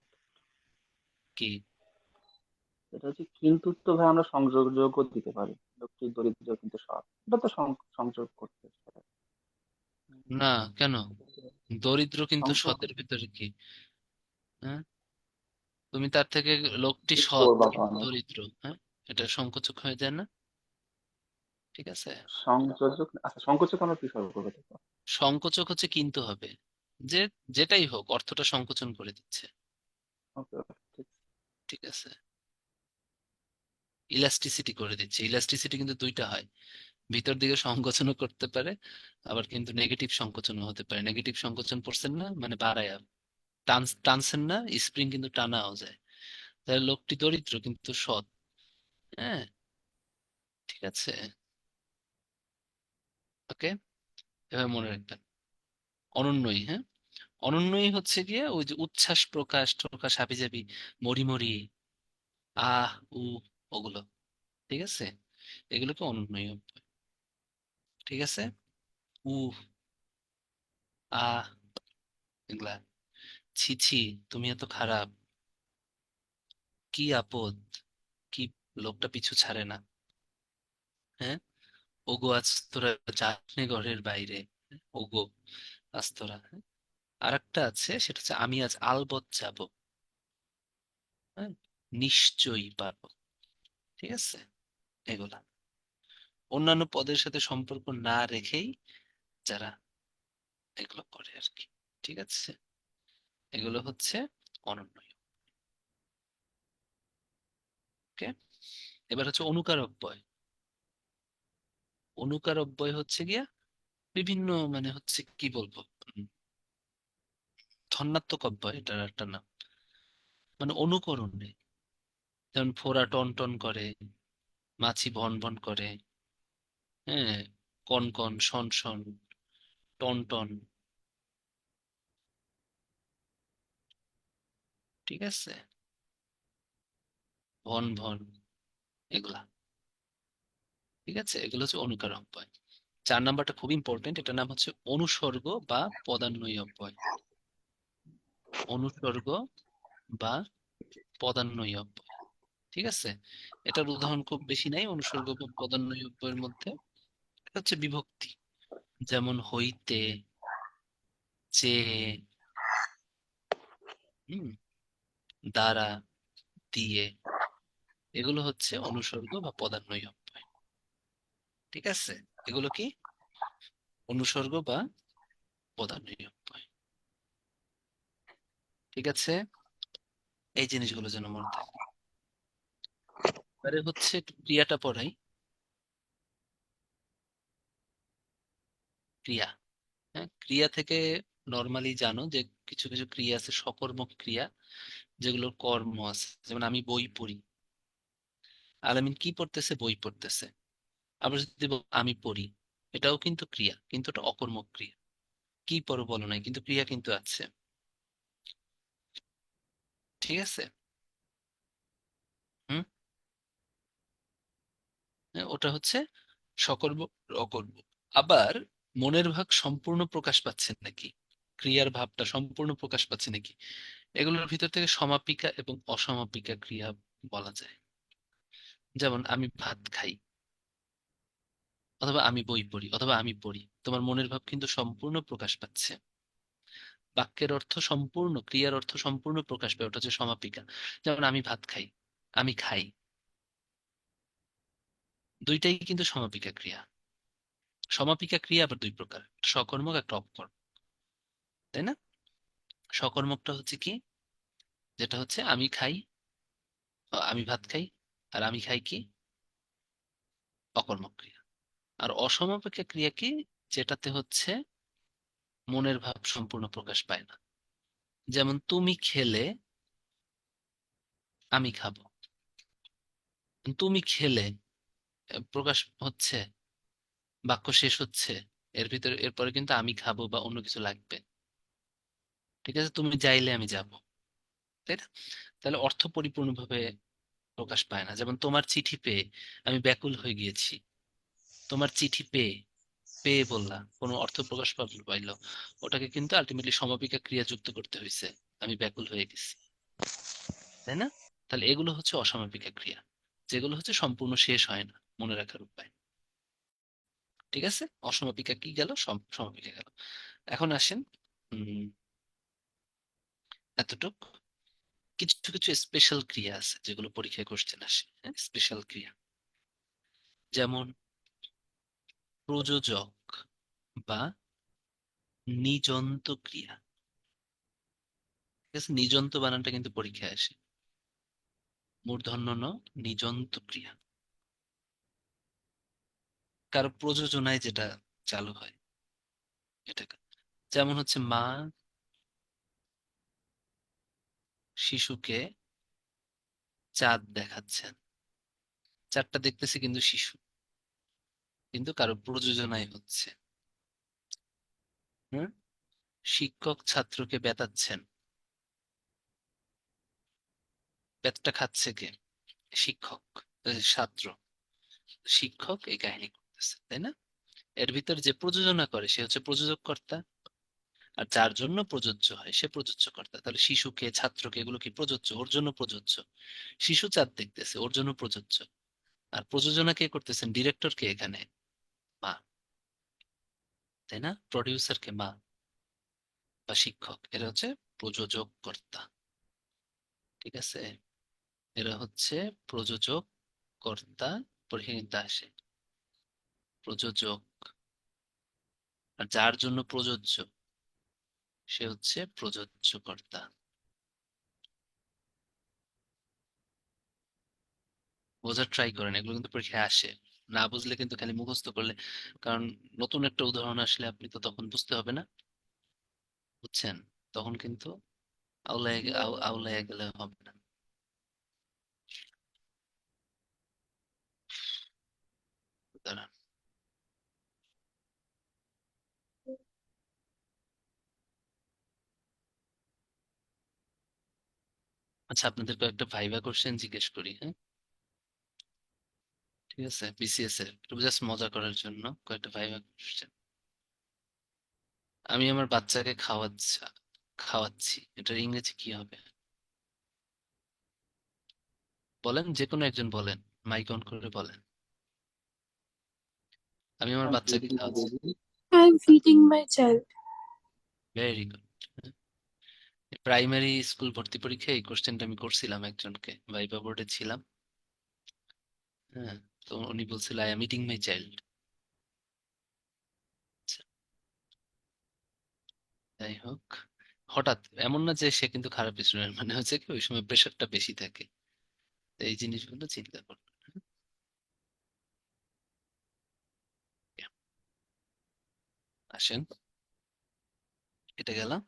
কি? এটা হচ্ছে কিন্তু, তো ভাই আমরা সংযোগও দিতে পারি, লোকটি দরিদ্র কিন্তু সৎ, এটা তো সংযোগ করতে পারে। না, কেন? দরিদ্র কিন্তু সংযোগ সতের ভিতরে কি? হ্যাঁ, তুমি তার থেকে, লোকটি ঈশ্বর সৎ বা কিন্তু ধনী। দরিদ্র, হ্যাঁ, এটা সংকোচক হয়ে যায় না? ঠিক আছে, সংযোজক, আচ্ছা সংকোচক আমরা প্রিফার করবো তো। সংকোচক হচ্ছে কিন্তু হবে, যে যেটাই হোক অর্থটা সংকোচন করে দিচ্ছে। ওকে ওকে, ঠিক। ঠিক আছে, ইলাস্টিসিটি করে দিচ্ছে। ইলাস্টিসিটি কিন্তু দুইটা হয়, ভিতর দিকে সংকোচনও করতে পারে, আবার কিন্তু নেগেটিভ সংকোচনও হতে পারে। নেগেটিভ সংকোচন পড়ছেন না, মানে বাড়ায় টানছেন না, স্প্রিং কিন্তু টানাও যায়। তাহলে লোকটি দরিদ্র কিন্তু সৎ। হ্যাঁ, ঠিক আছে, ওকে, এভাবে মনে রাখবেন। অনন্যই, হ্যাঁ, অনন্যই হচ্ছে গিয়ে ওই যে উচ্ছ্বাস প্রকাশ প্রকাশ, হাবিজাবি, মরি মরি, আহ উ, ওগুলো। ঠিক আছে, এগুলোকে অনন্যই অব্যয়। ঠিক আছে, উ, আহ, এগুলা, ছি ছি, তুমি এত খারাপ, কি আপদ, কি, লোকটা পিছু ছাড়ে না, হ্যাঁ, ওগো আজ তোরা যাসনে ঘরের বাইরে, ওগো আজ তোরা, হ্যাঁ? আর একটা আছে, সেটা হচ্ছে আমি আজ আলবৎ যাব, হ্যাঁ, নিশ্চয়ই পারবো। ঠিক আছে, এগুলা অন্যান্য পদের সাথে সম্পর্ক না রেখেই যারা এগুলো করে আর কি। ঠিক আছে, এগুলো হচ্ছে অনন্য। ওকে, এবার হচ্ছে অনুকার অব্যয়। অনুকার অব্যয় হচ্ছে গিয়া বিভিন্ন, মানে হচ্ছে কি বলবো, উম, ধন্যাত্মক অব্যয়, এটার একটা নাম, মানে অনুকরণে। যেমন ফোড়া টন টন করে, মাছি ভন ভন করে, হ্যাঁ, কন কন, শন শন, টন টন। ঠিক আছে, ভন ভন, এগুলা। ঠিক আছে, এগুলো হচ্ছে অনুকার অব্যয়। 4 নাম্বারটা খুব ইম্পর্টেন্ট, এটার নাম হচ্ছে অনুসর্গ বা পদান্বয়ী অব্যয়। অনুসর্গ বা পদান্বয়ী অব্যয়। ঠিক আছে, এটার উদাহরণ খুব বেশি নাই অনুসর্গ বা পদান্বয়ী অব্যয়ের মধ্যে। এটা হচ্ছে বিভক্তি, যেমন হইতে, চেয়ে, হুম, দ্বারা, দিয়ে, এগুলো হচ্ছে অনুসর্গ বা পদান্বয়ী অব্যয়। ঠিক আছে, এগুলো কি? অনুসর্গ বা পদান্বয়ী অব্যয়। ঠিক আছে, এই জিনিসগুলো যেন মনে থাকে। এবারে হচ্ছে একটু ক্রিয়াটা পড়াই। ক্রিয়া, হ্যাঁ, ক্রিয়া থেকে নর্মালি জানো যে কিছু কিছু ক্রিয়া আছে সকর্মক ক্রিয়া, যেগুলোর কর্ম আছে। যেমন আমি বই পড়ি, আলামিন কি পড়তেছে? বই পড়তেছে। আবার যদি আমি পড়ি, এটাও কিন্তু ক্রিয়া, কিন্তু এটা অকর্মক ক্রিয়া। কি পড়ো বলো নাই, কিন্তু ক্রিয়া কিন্তু আছে। ঠিক আছে, হুম, ওটা হচ্ছে সকর্ম অকর্ম। আবার মনের ভাব সম্পূর্ণ প্রকাশ পাচ্ছে নাকি, ক্রিয়ার ভাবটা সম্পূর্ণ প্রকাশ পাচ্ছে নাকি, এগুলোর ভিতর থেকে সমাপিকা এবং অসমাপিকা ক্রিয়া বলা যায়। যেমন আমি ভাত খাই, অথবা আমি বই পড়ি, অথবা আমি পড়ি, তোমার মনের ভাব কিন্তু সম্পূর্ণ প্রকাশ পাচ্ছে। বাক্যের অর্থ সম্পূর্ণ, ক্রিয়ার অর্থ সম্পূর্ণ প্রকাশ পায়, ওটা হচ্ছে সমাপিকা। যেমন আমি ভাত খাই, আমি খাই, দুইটাই কিন্তু সমাপিকা ক্রিয়া। সমাপিকা ক্রিয়া আবার দুই প্রকার, একটা সকর্মক, একটা অকর্মক, তাই না? সকর্মকটা হচ্ছে কি, যেটা হচ্ছে আমি খাই, আমি ভাত খাই, আর আমি খাই কি, অকর্মক ক্রিয়া। আর অসমাপিকা ক্রিয়া কি, যেটাতে হচ্ছে মনের ভাব সম্পূর্ণ প্রকাশ পায় না। যেমন তুমি খেলে, আমি খাবো। তুমি খেলে প্রকাশ হচ্ছে, বাক্য শেষ হচ্ছে, এর ভিতরে এরপরে কিন্তু আমি খাবো বা অন্য কিছু লাগবে। ঠিক আছে, তুমি যাইলে আমি যাব, তাই না? তাহলে অর্থ পরিপূর্ণভাবে প্রকাশ পায় না। যেমন তোমার চিঠি পেয়ে আমি ব্যাকুল হয়ে গিয়েছি। তোমার চিঠি পেয়ে, পেয়ে বললা, কোনো অর্থ প্রকাশ পাইলো, ওটাকে কিন্তু আলটিমেটলি সমাপিকা ক্রিয়া যুক্ত করতে হয়েছে, আমি ব্যাকুল হয়ে গেছি, তাই না? তাহলে এগুলো হচ্ছে অসমাপিকা ক্রিয়া, যেগুলো হচ্ছে সম্পূর্ণ শেষ হয় না, মনে রাখার উপায়। ঠিক আছে, অসমাপিকা কি গেল, সমাপিকা গেল। এখন আসেন এতটুক। কিছু কিছু স্পেশাল ক্রিয়া আছে যেগুলো পরীক্ষায় কোশ্চেন আসে, হ্যাঁ, স্পেশাল ক্রিয়া। যেমন প্রযোজক বা নিযন্ত ক্রিয়া। ঠিক আছে, নিযন্ত বানানটা কিন্তু পরীক্ষায় আসে, মূর্ধন্য ন, নিযন্ত ক্রিয়া। কারো প্রযোজনায় যেটা চালু হয় এটা। যেমন হচ্ছে মা শিশুকে চাঁদ দেখাচ্ছেন, চাঁদটা দেখতেছে কিন্তু শিশু, কিন্তু কারো প্রযোজনায় হচ্ছে। হুম, শিক্ষক ছাত্রকে বেতাচ্ছেন, বেতটা খাচ্ছে কে, শিক্ষক, ছাত্র, শিক্ষক এই কাহিনী করতেছে, তাই না? এর ভিতর যে প্রযোজনা করে সে হচ্ছে প্রযোজক কর্তা, আর যার জন্য প্রযোজ্য হয় সে প্রযোজ্য কর্তা। তাহলে শিশুকে ছাত্রকে এগুলো কি প্রযোজ্য, ওর জন্য প্রযোজ্য। শিশু চাঁদ দেখতেছে, ওর জন্য প্রযোজ্য। আর প্রযোজনা কে করতেছেন, ডিরেক্টর কে এখানে, মা, তাই না? প্রডিউসার কে, মা বা শিক্ষক, এরা হচ্ছে প্রযোজক কর্তা। ঠিক আছে, এরা হচ্ছে প্রযোজক কর্তা, পরিহিতা আসে প্রযোজক। আর যার জন্য প্রযোজ্য সে হচ্ছে প্রযোজ্য কর্তা। বোঝার ট্রাই করেন, এগুলো কিন্তু পরীক্ষায় আসে। না বুঝলে কিন্তু খালি মুখস্থ করলে, কারণ নতুন একটা উদাহরণ আসলে আপনি তো তখন বুঝতে হবে না, বুঝছেন? তখন কিন্তু আউলায় গেলে হবে না। দাঁড়ান। আচ্ছা, আপনাদের কয়েকটা ভাইভা কোশ্চেন জিজ্ঞেস করি, হ্যাঁ? ঠিক আছে, বিসিএস এর একটু জাস্ট মজা করার জন্য কয়েকটা ভাইভা কোশ্চেন। আমি আমার বাচ্চাকে খাওয়াচ্ছি, এটার ইংরেজি কি হবে? বলেন, যে কোনো একজন বলেন, মাইক অন করে বলেন। আমি আমার I'm বাচ্চাকে feeding my খাওয়াচ্ছি। baby. I'm feeding my child. Very good. Primary school ভর্তি পরীক্ষায় এই কোশ্চেনটা আমি করছিলাম একজনকে, ভাইবা বোর্ডে ছিলাম। হ্যাঁ, তো উনি বলছিল I am eating my child. যাই হোক, হঠাৎ এমন না যে সে কিন্তু খারাপ স্টুডেন্ট, মানে হচ্ছে কি ওই সময় প্রেশারটা বেশি থাকে। তো এই জিনিসগুলো চিন্তা করবেন। আসেন, এটা গেলাম।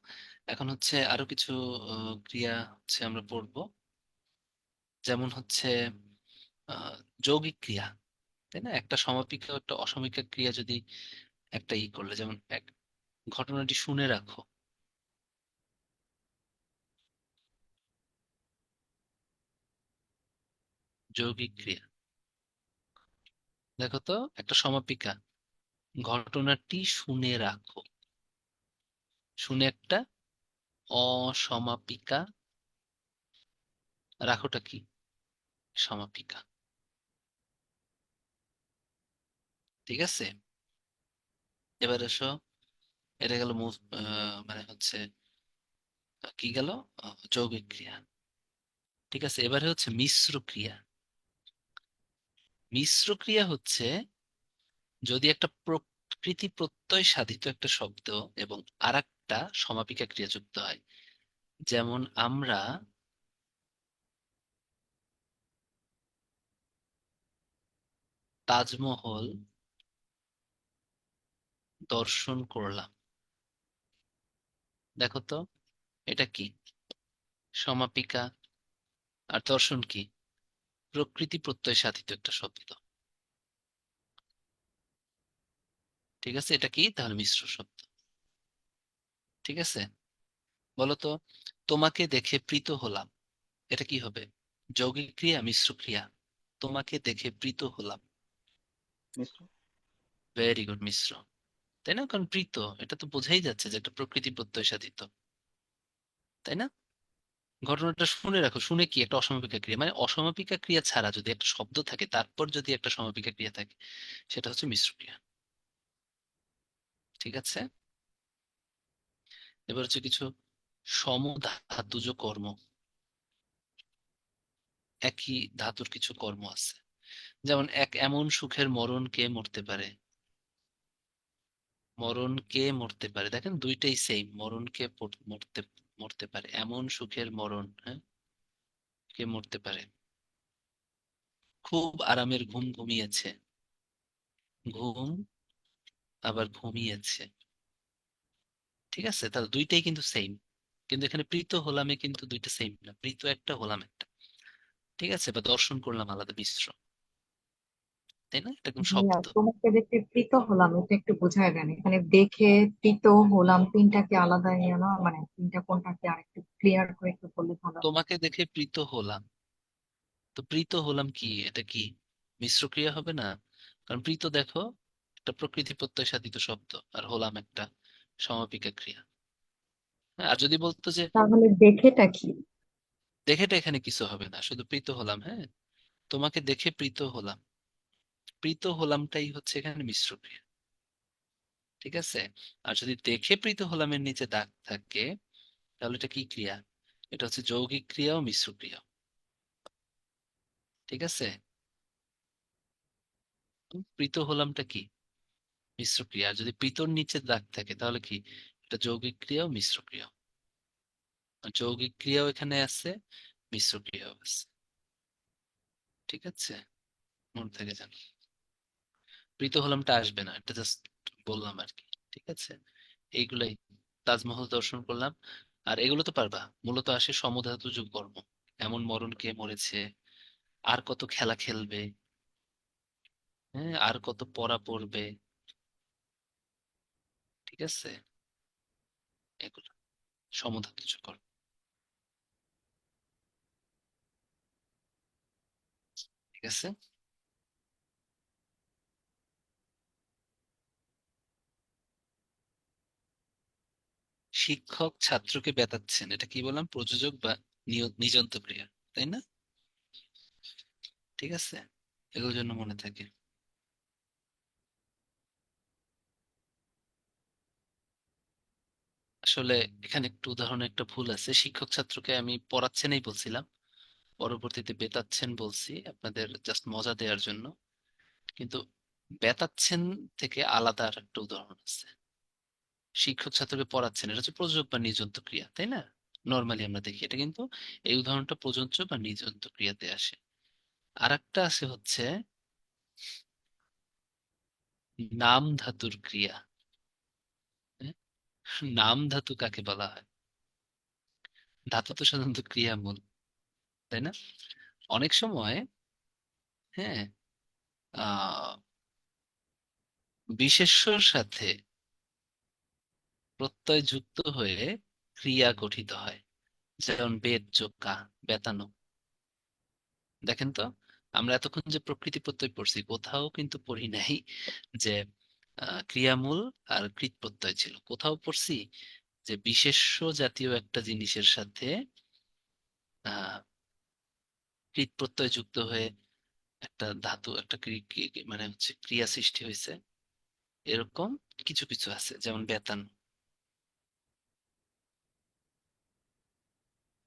এখন হচ্ছে আরো কিছু ক্রিয়া হচ্ছে আমরা পড়বো। যেমন হচ্ছে যৌগিক ক্রিয়া, তাই না? একটা সমাপিকা একটা অসমাপিকা ক্রিয়া যদি একটা করলে, যেমন এক ঘটনাটি শুনে রাখো, যৌগিক ক্রিয়া। দেখো তো, একটা সমাপিকা, ঘটনাটি শুনে রাখো, শুনে একটা অসমাপিকা, রাখোটা কি, সমাপিকা। ঠিক আছে, এবার এসো, এটা গেল মানে হচ্ছে কি গেল, যৌগিক ক্রিয়া। ঠিক আছে, এবারে হচ্ছে মিশ্র ক্রিয়া। মিশ্র ক্রিয়া হচ্ছে যদি একটা প্রকৃতি প্রত্যয় সাধিত একটা শব্দ এবং আরেকটা সমাপিকা ক্রিয়া যুক্ত হয়। যেমন আমরা তাজমহল দর্শন করলাম। দেখো তো, এটা কি, সমাপিকা। আর দর্শন কি, প্রকৃতি প্রত্যয় সাধিত একটা শব্দ। ঠিক আছে, এটা কি তাহলে, মিশ্র শব্দ। ঠিক আছে, বলো তো, তোমাকে দেখে প্রীত হলাম, এটা কি হবে, যৌগিক ক্রিয়া, মিশ্র ক্রিয়া? তোমাকে দেখে প্রীত হলাম। মিশ্র। ভেরি গুড, মিশ্র। তাই না? কারণ প্রীত, এটা তো বোঝাই যাচ্ছে যে একটা প্রকৃতি প্রত্যয় সাধিত, তাই না? ঘটনাটা শুনে রাখো, শুনে কি একটা অসমাপিকা ক্রিয়া, মানে অসমাপিকা ক্রিয়া ছাড়া যদি একটা শব্দ থাকে তারপর যদি একটা সমাপিকা ক্রিয়া থাকে, সেটা হচ্ছে মিশ্র ক্রিয়া। ঠিক আছে, এবার হচ্ছে কিছু সমধাতুজ কর্ম। একই ধাতুর কিছু কর্ম আছে, যেমন এক এমন সুখের মরণ কে মরতে পারে। মরণ কে মরতে পারে, দেখেন দুইটাই সেম, মরণ কে মরতে মরতে পারে, এমন সুখের মরণ, হ্যাঁ, কে মরতে পারে। খুব আরামের ঘুম ঘুমিয়েছে, ঘুম আবার ঘুমিয়েছে। ঠিক আছে, তাহলে দুইটাই কিন্তু সেম, কিন্তু এখানে প্রীত হলামে কিন্তু দুইটা সেম না, প্রীত একটা হলাম একটা। ঠিক আছে, বা দর্শন করলাম আলাদা, মিশ্র, তাই না, এটা একদম ভাইয়া শব্দ। তোমাকে দেখে প্রীত হলাম এটা একটু বোঝায় দেন, এখানে দেখে প্রীত হলাম তিনটা কি আলাদা ইয়ে না, মানে তিনটা কোনটা কি আরেকটু ক্লিয়ার করে একটু বললে ভালো হয়। তোমাকে দেখে প্রীত হলাম, তো প্রীত হলাম কি, এটা কি মিশ্র ক্রিয়া হবে না? কারণ প্রীত দেখো একটা প্রকৃতি প্রত্যয় সাধিত শব্দ, আর হলাম একটা সমাপিকা ক্রিয়া। হ্যাঁ, আর যদি বলতো যে তাহলে দেখেটা কি? দেখেটা, এখানে কিছু হবে না, শুধু প্রীত হলাম। হ্যাঁ, তোমাকে দেখে প্রীত হলাম, প্রীত হলামটাই হচ্ছে এখানে মিশ্র ক্রিয়া। ঠিক আছে, আর যদি দেখে প্রীত হলামের নিচে দাগ থাকে, তাহলে এটা কি ক্রিয়া? এটা হচ্ছে যৌগিক ক্রিয়া ও মিশ্র ক্রিয়া। ঠিক আছে, প্রীত হলামটা কি? মিশ্র ক্রিয়া। আর যদি প্রীতর নিচে দাগ থাকে তাহলে কি? এটা যৌগিক ক্রিয়া ও মিশ্র ক্রিয়া। আর যৌগিক ক্রিয়াও এখানে আছে, মিশ্র ক্রিয়াও আছে। ঠিক আছে, মনে থেকে যান, প্রীত হলামটা আসবে না, এটা জাস্ট বললাম আর কি। ঠিক আছে, এইগুলাই, তাজমহল দর্শন করলাম, আর এগুলো তো পারবা। মূলত আসে সমধাতুজ কর্ম, এমন মরণ কে মরেছে, আর কত খেলা খেলবে, হ্যাঁ, আর কত পড়া পড়বে। ঠিক আছে, এগুলো সমধাতুজ কর্ম। ঠিক আছে, শিক্ষক ছাত্রকে বেতাচ্ছেন, এটা কি বললাম, প্রযোজক বা নিযন্ত ক্রিয়া, তাই না? ঠিক আছে, এগুলোর জন্য মনে থাকে। আসলে এখানে একটু উদাহরণে একটা ভুল আছে, শিক্ষক ছাত্রকে আমি পড়াচ্ছেনই বলছিলাম, পরবর্তীতে বেতাচ্ছেন বলছি আপনাদের জাস্ট মজা দেওয়ার জন্য। কিন্তু বেতাচ্ছেন থেকে আলাদা আর একটা উদাহরণ আছে, শিক্ষক ছাত্রকে পড়াচ্ছেন, এটা হচ্ছে প্রযোজক বা নিযন্ত ক্রিয়া, তাই না? নর্মালি আমরা দেখি এটা, কিন্তু এই উদাহরণটা প্রযোজ্য বা নিযন্ত ক্রিয়াতে আসে। আর একটা আছে হচ্ছে নাম ধাতুর ক্রিয়া। হ্যাঁ? নাম ধাতু কাকে বলা হয়? ধাতু তো সাধারণত ক্রিয়ামূল, তাই না? অনেক সময়, হ্যাঁ, আহ বিশেষ্যর সাথে প্রত্যয় যুক্ত হয়ে ক্রিয়া গঠিত হয়, যেমন বেদ যোগ কা, বেতানো। দেখেন তো, আমরা এতক্ষণ যে প্রকৃতি প্রত্যয় পড়ছি, কোথাও কিন্তু পড়ি নাই যে ক্রিয়ামূল আর কৃৎ প্রত্যয় ছিল। কোথাও পড়ছি যে বিশেষ্য জাতীয় একটা জিনিসের সাথে আহ কৃৎ প্রত্যয় যুক্ত হয়ে একটা ধাতু, একটা মানে হচ্ছে ক্রিয়া সৃষ্টি হয়েছে। এরকম কিছু কিছু আছে, যেমন বেতানো,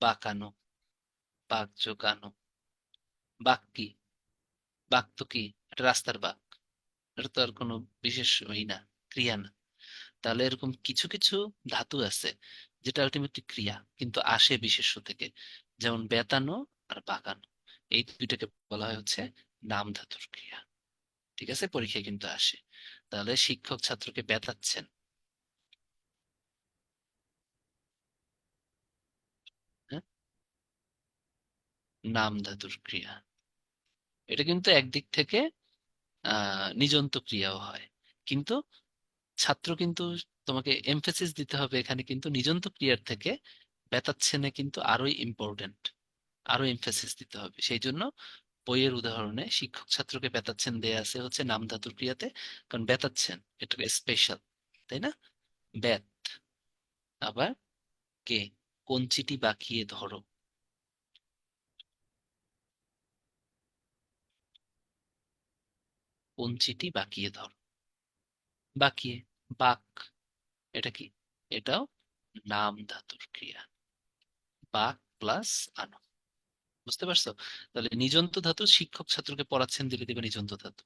বাঁকানো, বাক জোগানো। বাক কি? বাক তো কি, এটা রাস্তার বাক, এটা তো আর কোনো বিশেষ ওই না, ক্রিয়া না। তাহলে এরকম কিছু কিছু ধাতু আছে যেটা আলটিমেটলি ক্রিয়া, কিন্তু আসে বিশেষ্য থেকে, যেমন বেতানো আর বাঁকানো, এই দুইটাকে বলা হয় হচ্ছে নাম ধাতুর ক্রিয়া। ঠিক আছে, পরীক্ষায় কিন্তু আসে। তাহলে শিক্ষক ছাত্রকে বেতাচ্ছেন, হ্যাঁ, নাম ধাতুর ক্রিয়া। এটা কিন্তু একদিক থেকে নিযন্ত ক্রিয়াও হয়, কিন্তু ছাত্র কিন্তু, তোমাকে এমফেসিস দিতে হবে এখানে, কিন্তু নিযন্ত ক্রিয়ার থেকে বেতাচ্ছেনে কিন্তু আরোই ইম্পর্টেন্ট, আরো এমফেসিস দিতে হবে। সেই জন্য বইয়ের উদাহরণে শিক্ষক ছাত্রকে বেতাচ্ছেন দেয়া আছে হচ্ছে নাম ধাতুর ক্রিয়াতে, কারণ বেতাচ্ছেন এটা স্পেশাল, তাই না? বেত, আবার কে, কঞ্চিটি বাঁকিয়ে ধরো, কঞ্চিটি বাঁকিয়ে ধরো। বাঁকিয়ে, বাক, এটা কি? এটাও নাম ধাতুর ক্রিয়া। বাক প্লাস আনো। বুঝতে পারছো? তাহলে নিযন্ত ধাতু শিক্ষক ছাত্রকে পড়াচ্ছেন দিলে দিবে নিযন্ত ধাতু,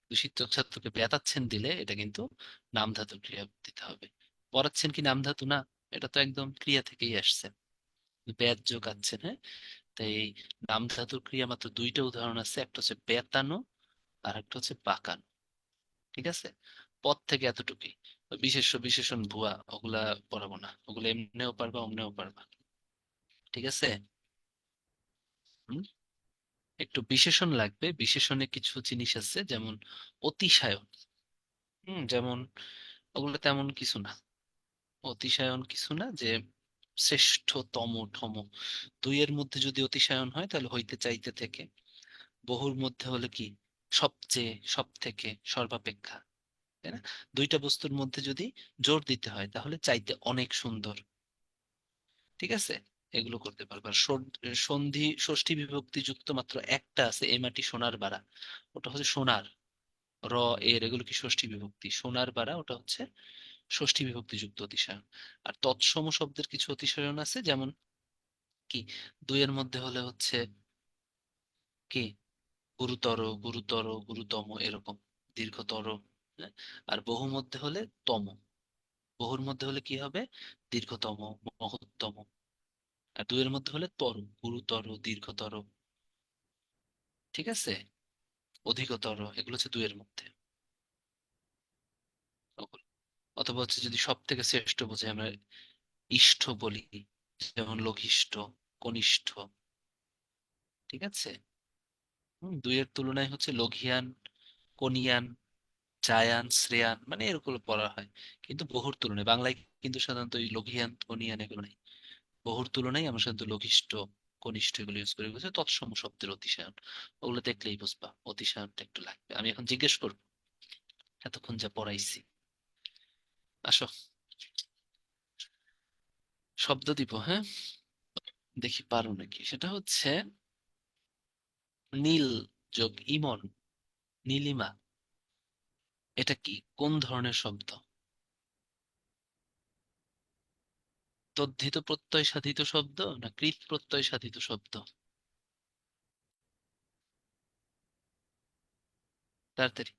তো শিক্ষক ছাত্রকে বেতাচ্ছেন দিলে এটা কিন্তু নাম ধাতুর ক্রিয়া দিতে হবে। পড়াচ্ছেন কি নাম ধাতু না? এটা তো একদম ক্রিয়া থেকেই আসছে, বেত যোগ আচ্ছেন, হ্যাঁ। তাই এই নাম ধাতুর ক্রিয়া মাত্র দুইটা উদাহরণ আছে, একটা হচ্ছে বেতানো আর একটা হচ্ছে পাকানো। ঠিক আছে, পদ থেকে এতটুকুই। ওই বিশেষ্য বিশেষণ ভুয়া ওগুলা পড়াবো না, ওগুলো এমনিও পারবা অমনিও পারবা। ঠিক আছে। হুম? একটু বিশেষণ লাগবে, বিশেষণে কিছু জিনিস আছে যেমন অতিশায়ন। যেমন ওগুলো তেমন কিছু না, অতিশায়ন কিছু না যে শ্রেষ্ঠতম ঠম, দুইয়ের মধ্যে যদি অতিশায়ন হয় তাহলে হইতে চাইতে থেকে, বহুর মধ্যে হলে কি সবচেয়ে, সব থেকে, সর্বাপেক্ষা, তাই না? দুইটা বস্তুর মধ্যে যদি জোর দিতে হয় তাহলে চাইতে অনেক সুন্দর। ঠিক আছে, এগুলো করতে পারবে। আর সন্ধি ষষ্ঠী বিভক্তি যুক্ত মাত্র একটা আছে, এ মাটি সোনার বাড়া, ওটা হচ্ছে সোনার, র এর, এগুলো কি ষষ্ঠী বিভক্তি, সোনার বাড়া ওটা হচ্ছে ষষ্ঠী বিভক্তি যুক্ত অতিশায়ন। আর তৎসম শব্দের কিছু অতিশায়ন আছে, যেমন কি দুইয়ের মধ্যে হলে হচ্ছে কি গুরুতর, গুরুতর, গুরুতম, এরকম দীর্ঘতর, হ্যাঁ? আর বহু মধ্যে হলে তম, বহুর মধ্যে হলে কি হবে দীর্ঘতম, মহত্তম। আর দুইয়ের মধ্যে হলে তর, গুরুতর, দীর্ঘতর, ঠিক আছে, অধিকতর, এগুলো হচ্ছে দুইয়ের মধ্যে ওগুলো। অথবা হচ্ছে যদি সব থেকে শ্রেষ্ঠ বোঝাই আমরা ইষ্ঠ বলি, যেমন লঘিষ্ঠ, কনিষ্ঠ। ঠিক আছে। দুইয়ের তুলনায় হচ্ছে লঘিয়ান, কনিয়ান, জায়ান, শ্রেয়ান, মানে এরকম পড়া হয়। কিন্তু বহুর তুলনায় বাংলায় কিন্তু সাধারণত এই লঘিয়ান কনিয়ান এগুলো নেই। বহুর তুলনায় আমরা সাধারণত লঘিষ্ঠ, কনিষ্ঠ এগুলো ইউজ করি। বুঝছো, তৎসম শব্দের অতিশায়ন, ওগুলো দেখলেই বুঝবা অতিশায়নটা একটু লাগবে। আমি এখন জিজ্ঞেস করবো, এতক্ষণ যা পড়াইছি। আসো, শব্দ দিব, হ্যাঁ, দেখি পারো নাকি। সেটা হচ্ছে নীল যোগ ইমন, নীলিমা, এটা কি কোন ধরনের শব্দ? তদ্ধিত প্রত্যয় সাধিত শব্দ না কৃৎ প্রত্যয় সাধিত শব্দ? তাড়াতাড়ি।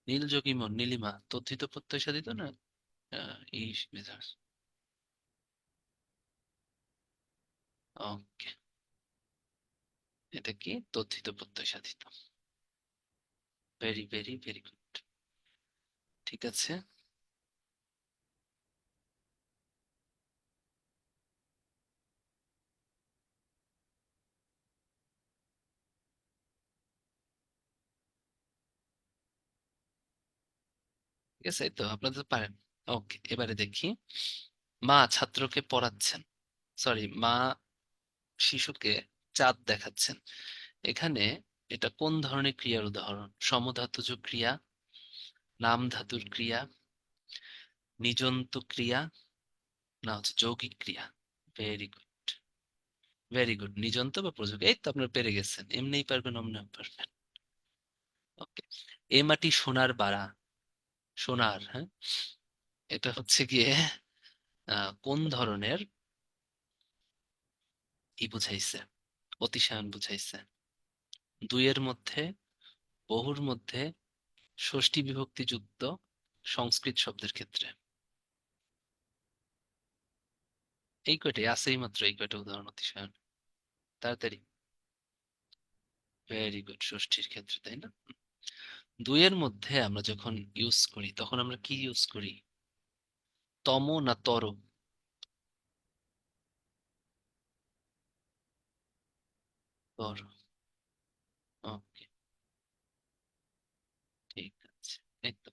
নীল যোগ ইমন, নীলিমা, তদ্ধিত প্রত্যয় সাধিত না এই মেজাজ? ওকে, এটা কি তদ্ধিত প্রত্যয় সাধিত। Very very very good. ঠিক আছে। ঠিক আছে, এই তো আপনারা তো পারেন। ওকে, এবারে দেখি। মা ছাত্রকে পড়াচ্ছেন, সরি, মা শিশুকে চাঁদ দেখাচ্ছেন। এখানে এটা কোন ধরনের ক্রিয়ার উদাহরণ? সমধাতুজ ক্রিয়া, নাম ধাতুর ক্রিয়া, নিযন্ত ক্রিয়া, না হচ্ছে যৌগিক ক্রিয়া? ভেরি গুড, ভেরি গুড, নিযন্ত বা প্রযোগ। এই তো আপনারা পেরে গেছেন, এমনিই পারবেন অমনিও পারবেন। ওকে, এ মাটি সোনার বাড়া, সোনার, হ্যাঁ, এটা হচ্ছে গিয়ে কোন ধরনের ই বুঝাইছে, অতিশায়ন বুঝাইছে? দুইয়ের মধ্যে, বহুর মধ্যে, ষষ্ঠী বিভক্তি যুক্ত সংস্কৃত শব্দের ক্ষেত্রে। এই কয়টাই আছেই মাত্র, এই কয়টা উদাহরণ অতিশায়ন। তাড়াতাড়ি। ভেরি গুড, ষষ্ঠীর ক্ষেত্রে, তাই না? দুইয়ের মধ্যে আমরা যখন ইউজ করি তখন আমরা কি ইউজ করি? তম না তর? তর। ওকে, ঠিক আছে। এই তো,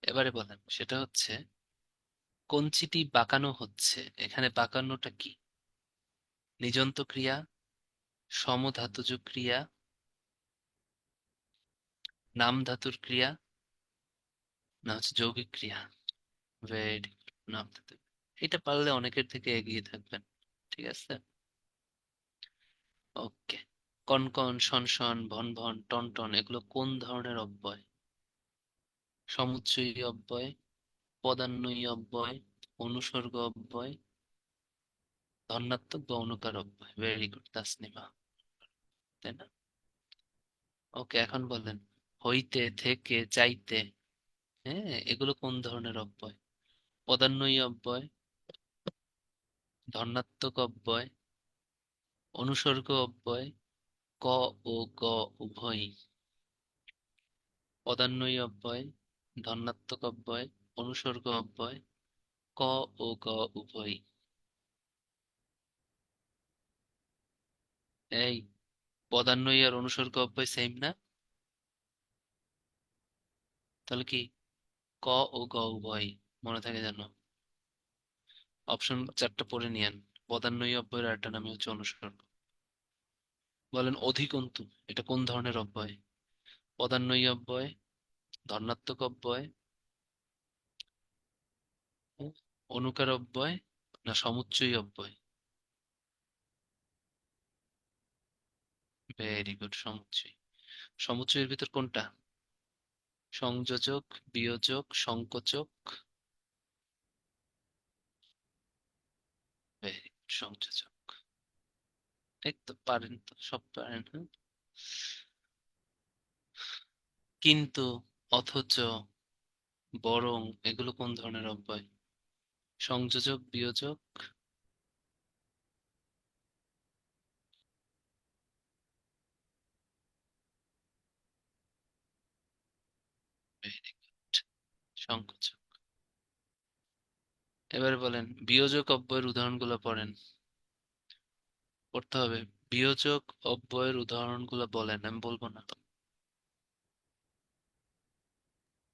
এবারে বলেন, সেটা হচ্ছে কঞ্চিটি বাঁকানো হচ্ছে, এখানে বাঁকানোটা কি? নিযন্ত ক্রিয়া, সমধাতুজ ক্রিয়া, নাম ধাতুর ক্রিয়া, না হচ্ছে যৌগিক ক্রিয়া? ভেরি গুড, নাম ধাতুর। এটা পারলে অনেকের থেকে এগিয়ে থাকবেন। ঠিক আছে। ওকে, ক কনকন, শনশন, ভনভন, টনটন এগুলো কোন ধরনের অব্যয়? সমুচ্চয়ী অব্যয়, পদান্বয়ী অব্যয়, অনুসর্গ অব্যয়, ধন্যাত্মক বা অনুকার অব্যয়। ভেরি গুড তাসনিমা, তাই না? ওকে, এখন বলেন হইতে, থেকে, চাইতে, হ্যাঁ এগুলো কোন ধরনের অব্যয়? পদান্বয়ী অব্যয়, ধন্যাত্মক অব্যয়, অনুসর্গ অব্যয়, ক ও গ উভয়ই। পদান্বয়ী অব্যয়, ধন্যাত্মক অব্যয়, অনুসর্গ অব্যয়, ক ও গ উভয়ই। এই পদান্বয়ী আর অনুসর্গ অব্যয় সেম না? তাহলে কি ক ও গ উভয়ই মনে থাকে জানো? অপশন চারটা পড়ে নিয়েন। পদান্বয়ী অব্যয়ের আরেকটা নাম হচ্ছে অনুসর্গ। বলেন অধিকন্তু এটা কোন ধরনের অব্যয়? পদান্বয়ী অব্যয়, ধন্যাত্মক অব্যয়, অনুকার অব্যয়, না সমুচ্চয়ী অব্যয়? Very good, সমুচ্চয়ী। সমুচ্চয়ের ভিতর কোনটা? সংযোজক, বিয়োজক, সংকোচক? ভেরি গুড, সংযোজক। এই তো পারেন, তো সব পারেন, হ্যাঁ। কিন্তু, অথচ, বরং এগুলো কোন ধরনের অব্যয়? সংযোজক, বিয়োজক? Very good, সংকোচক। এবারে বলেন বিয়োজক অব্যয়ের উদাহরণগুলো পড়েন। পড়তে হবে। বিয়োজক অব্যয়ের উদাহরণগুলো বলেন, আমি বলবো না।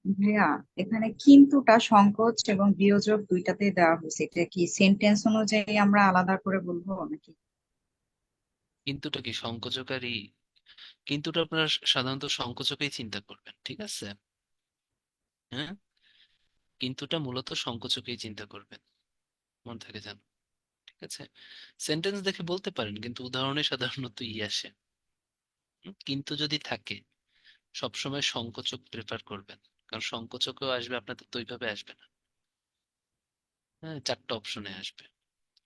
ভাইয়া, এখানে কিন্তুটা সংকোচ এবং বিয়োজক দুইটাতেই দেওয়া হয়েছে, এটা কি সেন্টেন্স অনুযায়ী আমরা আলাদা করে বলবো নাকি? কিন্তুটা কি সংকোচকারী? কিন্তুটা আপনারা সাধারণত সংকোচকেই চিন্তা করবেন, ঠিক আছে? হ্যাঁ, কিন্তুটা মূলত সংকোচকেই চিন্তা করবেন, মনে থাকে জানো? ঠিক আছে, সেন্টেন্স দেখে বলতে পারেন কিন্তু উদাহরণে সাধারণত আসে। কিন্তু যদি থাকে সবসময় সংকোচক প্রেফার করবেন, কারণ সংকোচকও আসবে, আপনাদের তো ওইভাবে আসবে না। হ্যাঁ, চারটা অপশনে আসবে,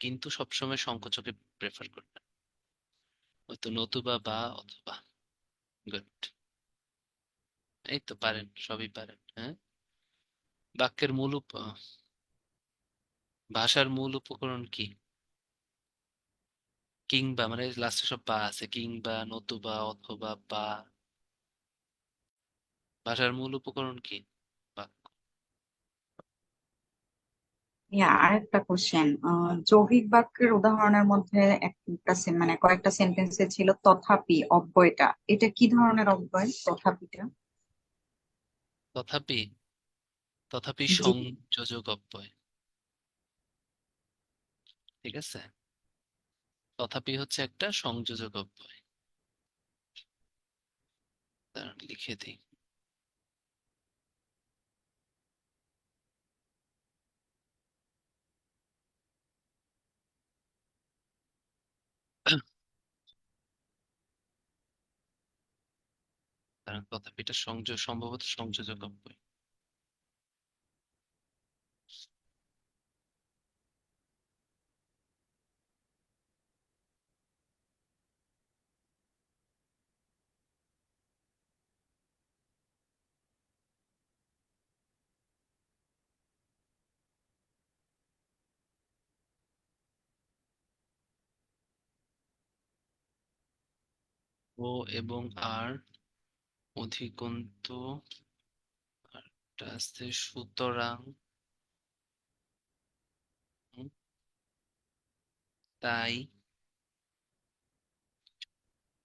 কিন্তু সবসময় সংকোচকে প্রেফার করবেন। হয়তো নতুবা, বা, অথবা। গুড, এই তো পারেন, সবই পারেন, হ্যাঁ। বাক্যের ভাষার মূল উপকরণ কি? কিংবা, মানে লাস্টে সব বা আছে, কিংবা, নতুবা, অথবা, বা। ভাষার মূল উপকরণ কি? বাক্য। আরেকটা কোশ্চেন, যৌগিক বাক্যের উদাহরণের মধ্যে একটা মানে কয়েকটা সেন্টেন্সে ছিল তথাপি অব্যয়টা, এটা কি ধরনের অব্যয় তথাপিটা? তথাপি, তথাপি জি। সংযোজক অব্যয়। ঠিক আছে, তথাপি হচ্ছে একটা সংযোজক অব্যয়। দাঁড়ান, লিখে দিই। দাঁড়ান, তথাপিটা সম্ভবত সংযোজক অব্যয়। ও এবং আর অধিকন্তু, আরটা আছে সুতরাং, হুম, তাই।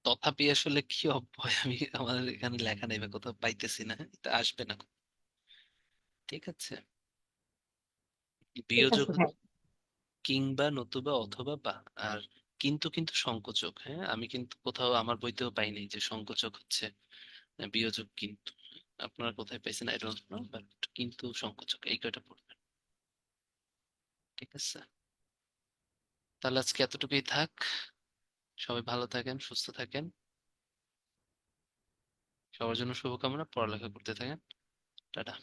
তথাপি আসলে কি অব্যয় আমি আমাদের এখানে লেখা নেই বা কোথাও পাইতেছি না, এটা আসবে না। ঠিক আছে, ঠিক বিয়োজক আছে ভাই। হচ্ছে কিংবা, নতুবা, অথবা, বা। আর কিন্তু, কিন্তু সংকোচক, হ্যাঁ আমি কিন্তু কোথাও আমার বইতেও পাইনি যে সংকোচক হচ্ছে বিয়োজক কিন্তু। আপনারা কোথায় পাইছেন আই ডোন্ট নো, বাট কিন্তু সংকোচক এই কয়টা পড়বেন। ঠিক আছে, তাহলে আজকে এতটুকুই থাক। সবাই ভালো থাকেন, সুস্থ থাকেন। সবার জন্য শুভকামনা, পড়ালেখা করতে থাকেন। টাটা।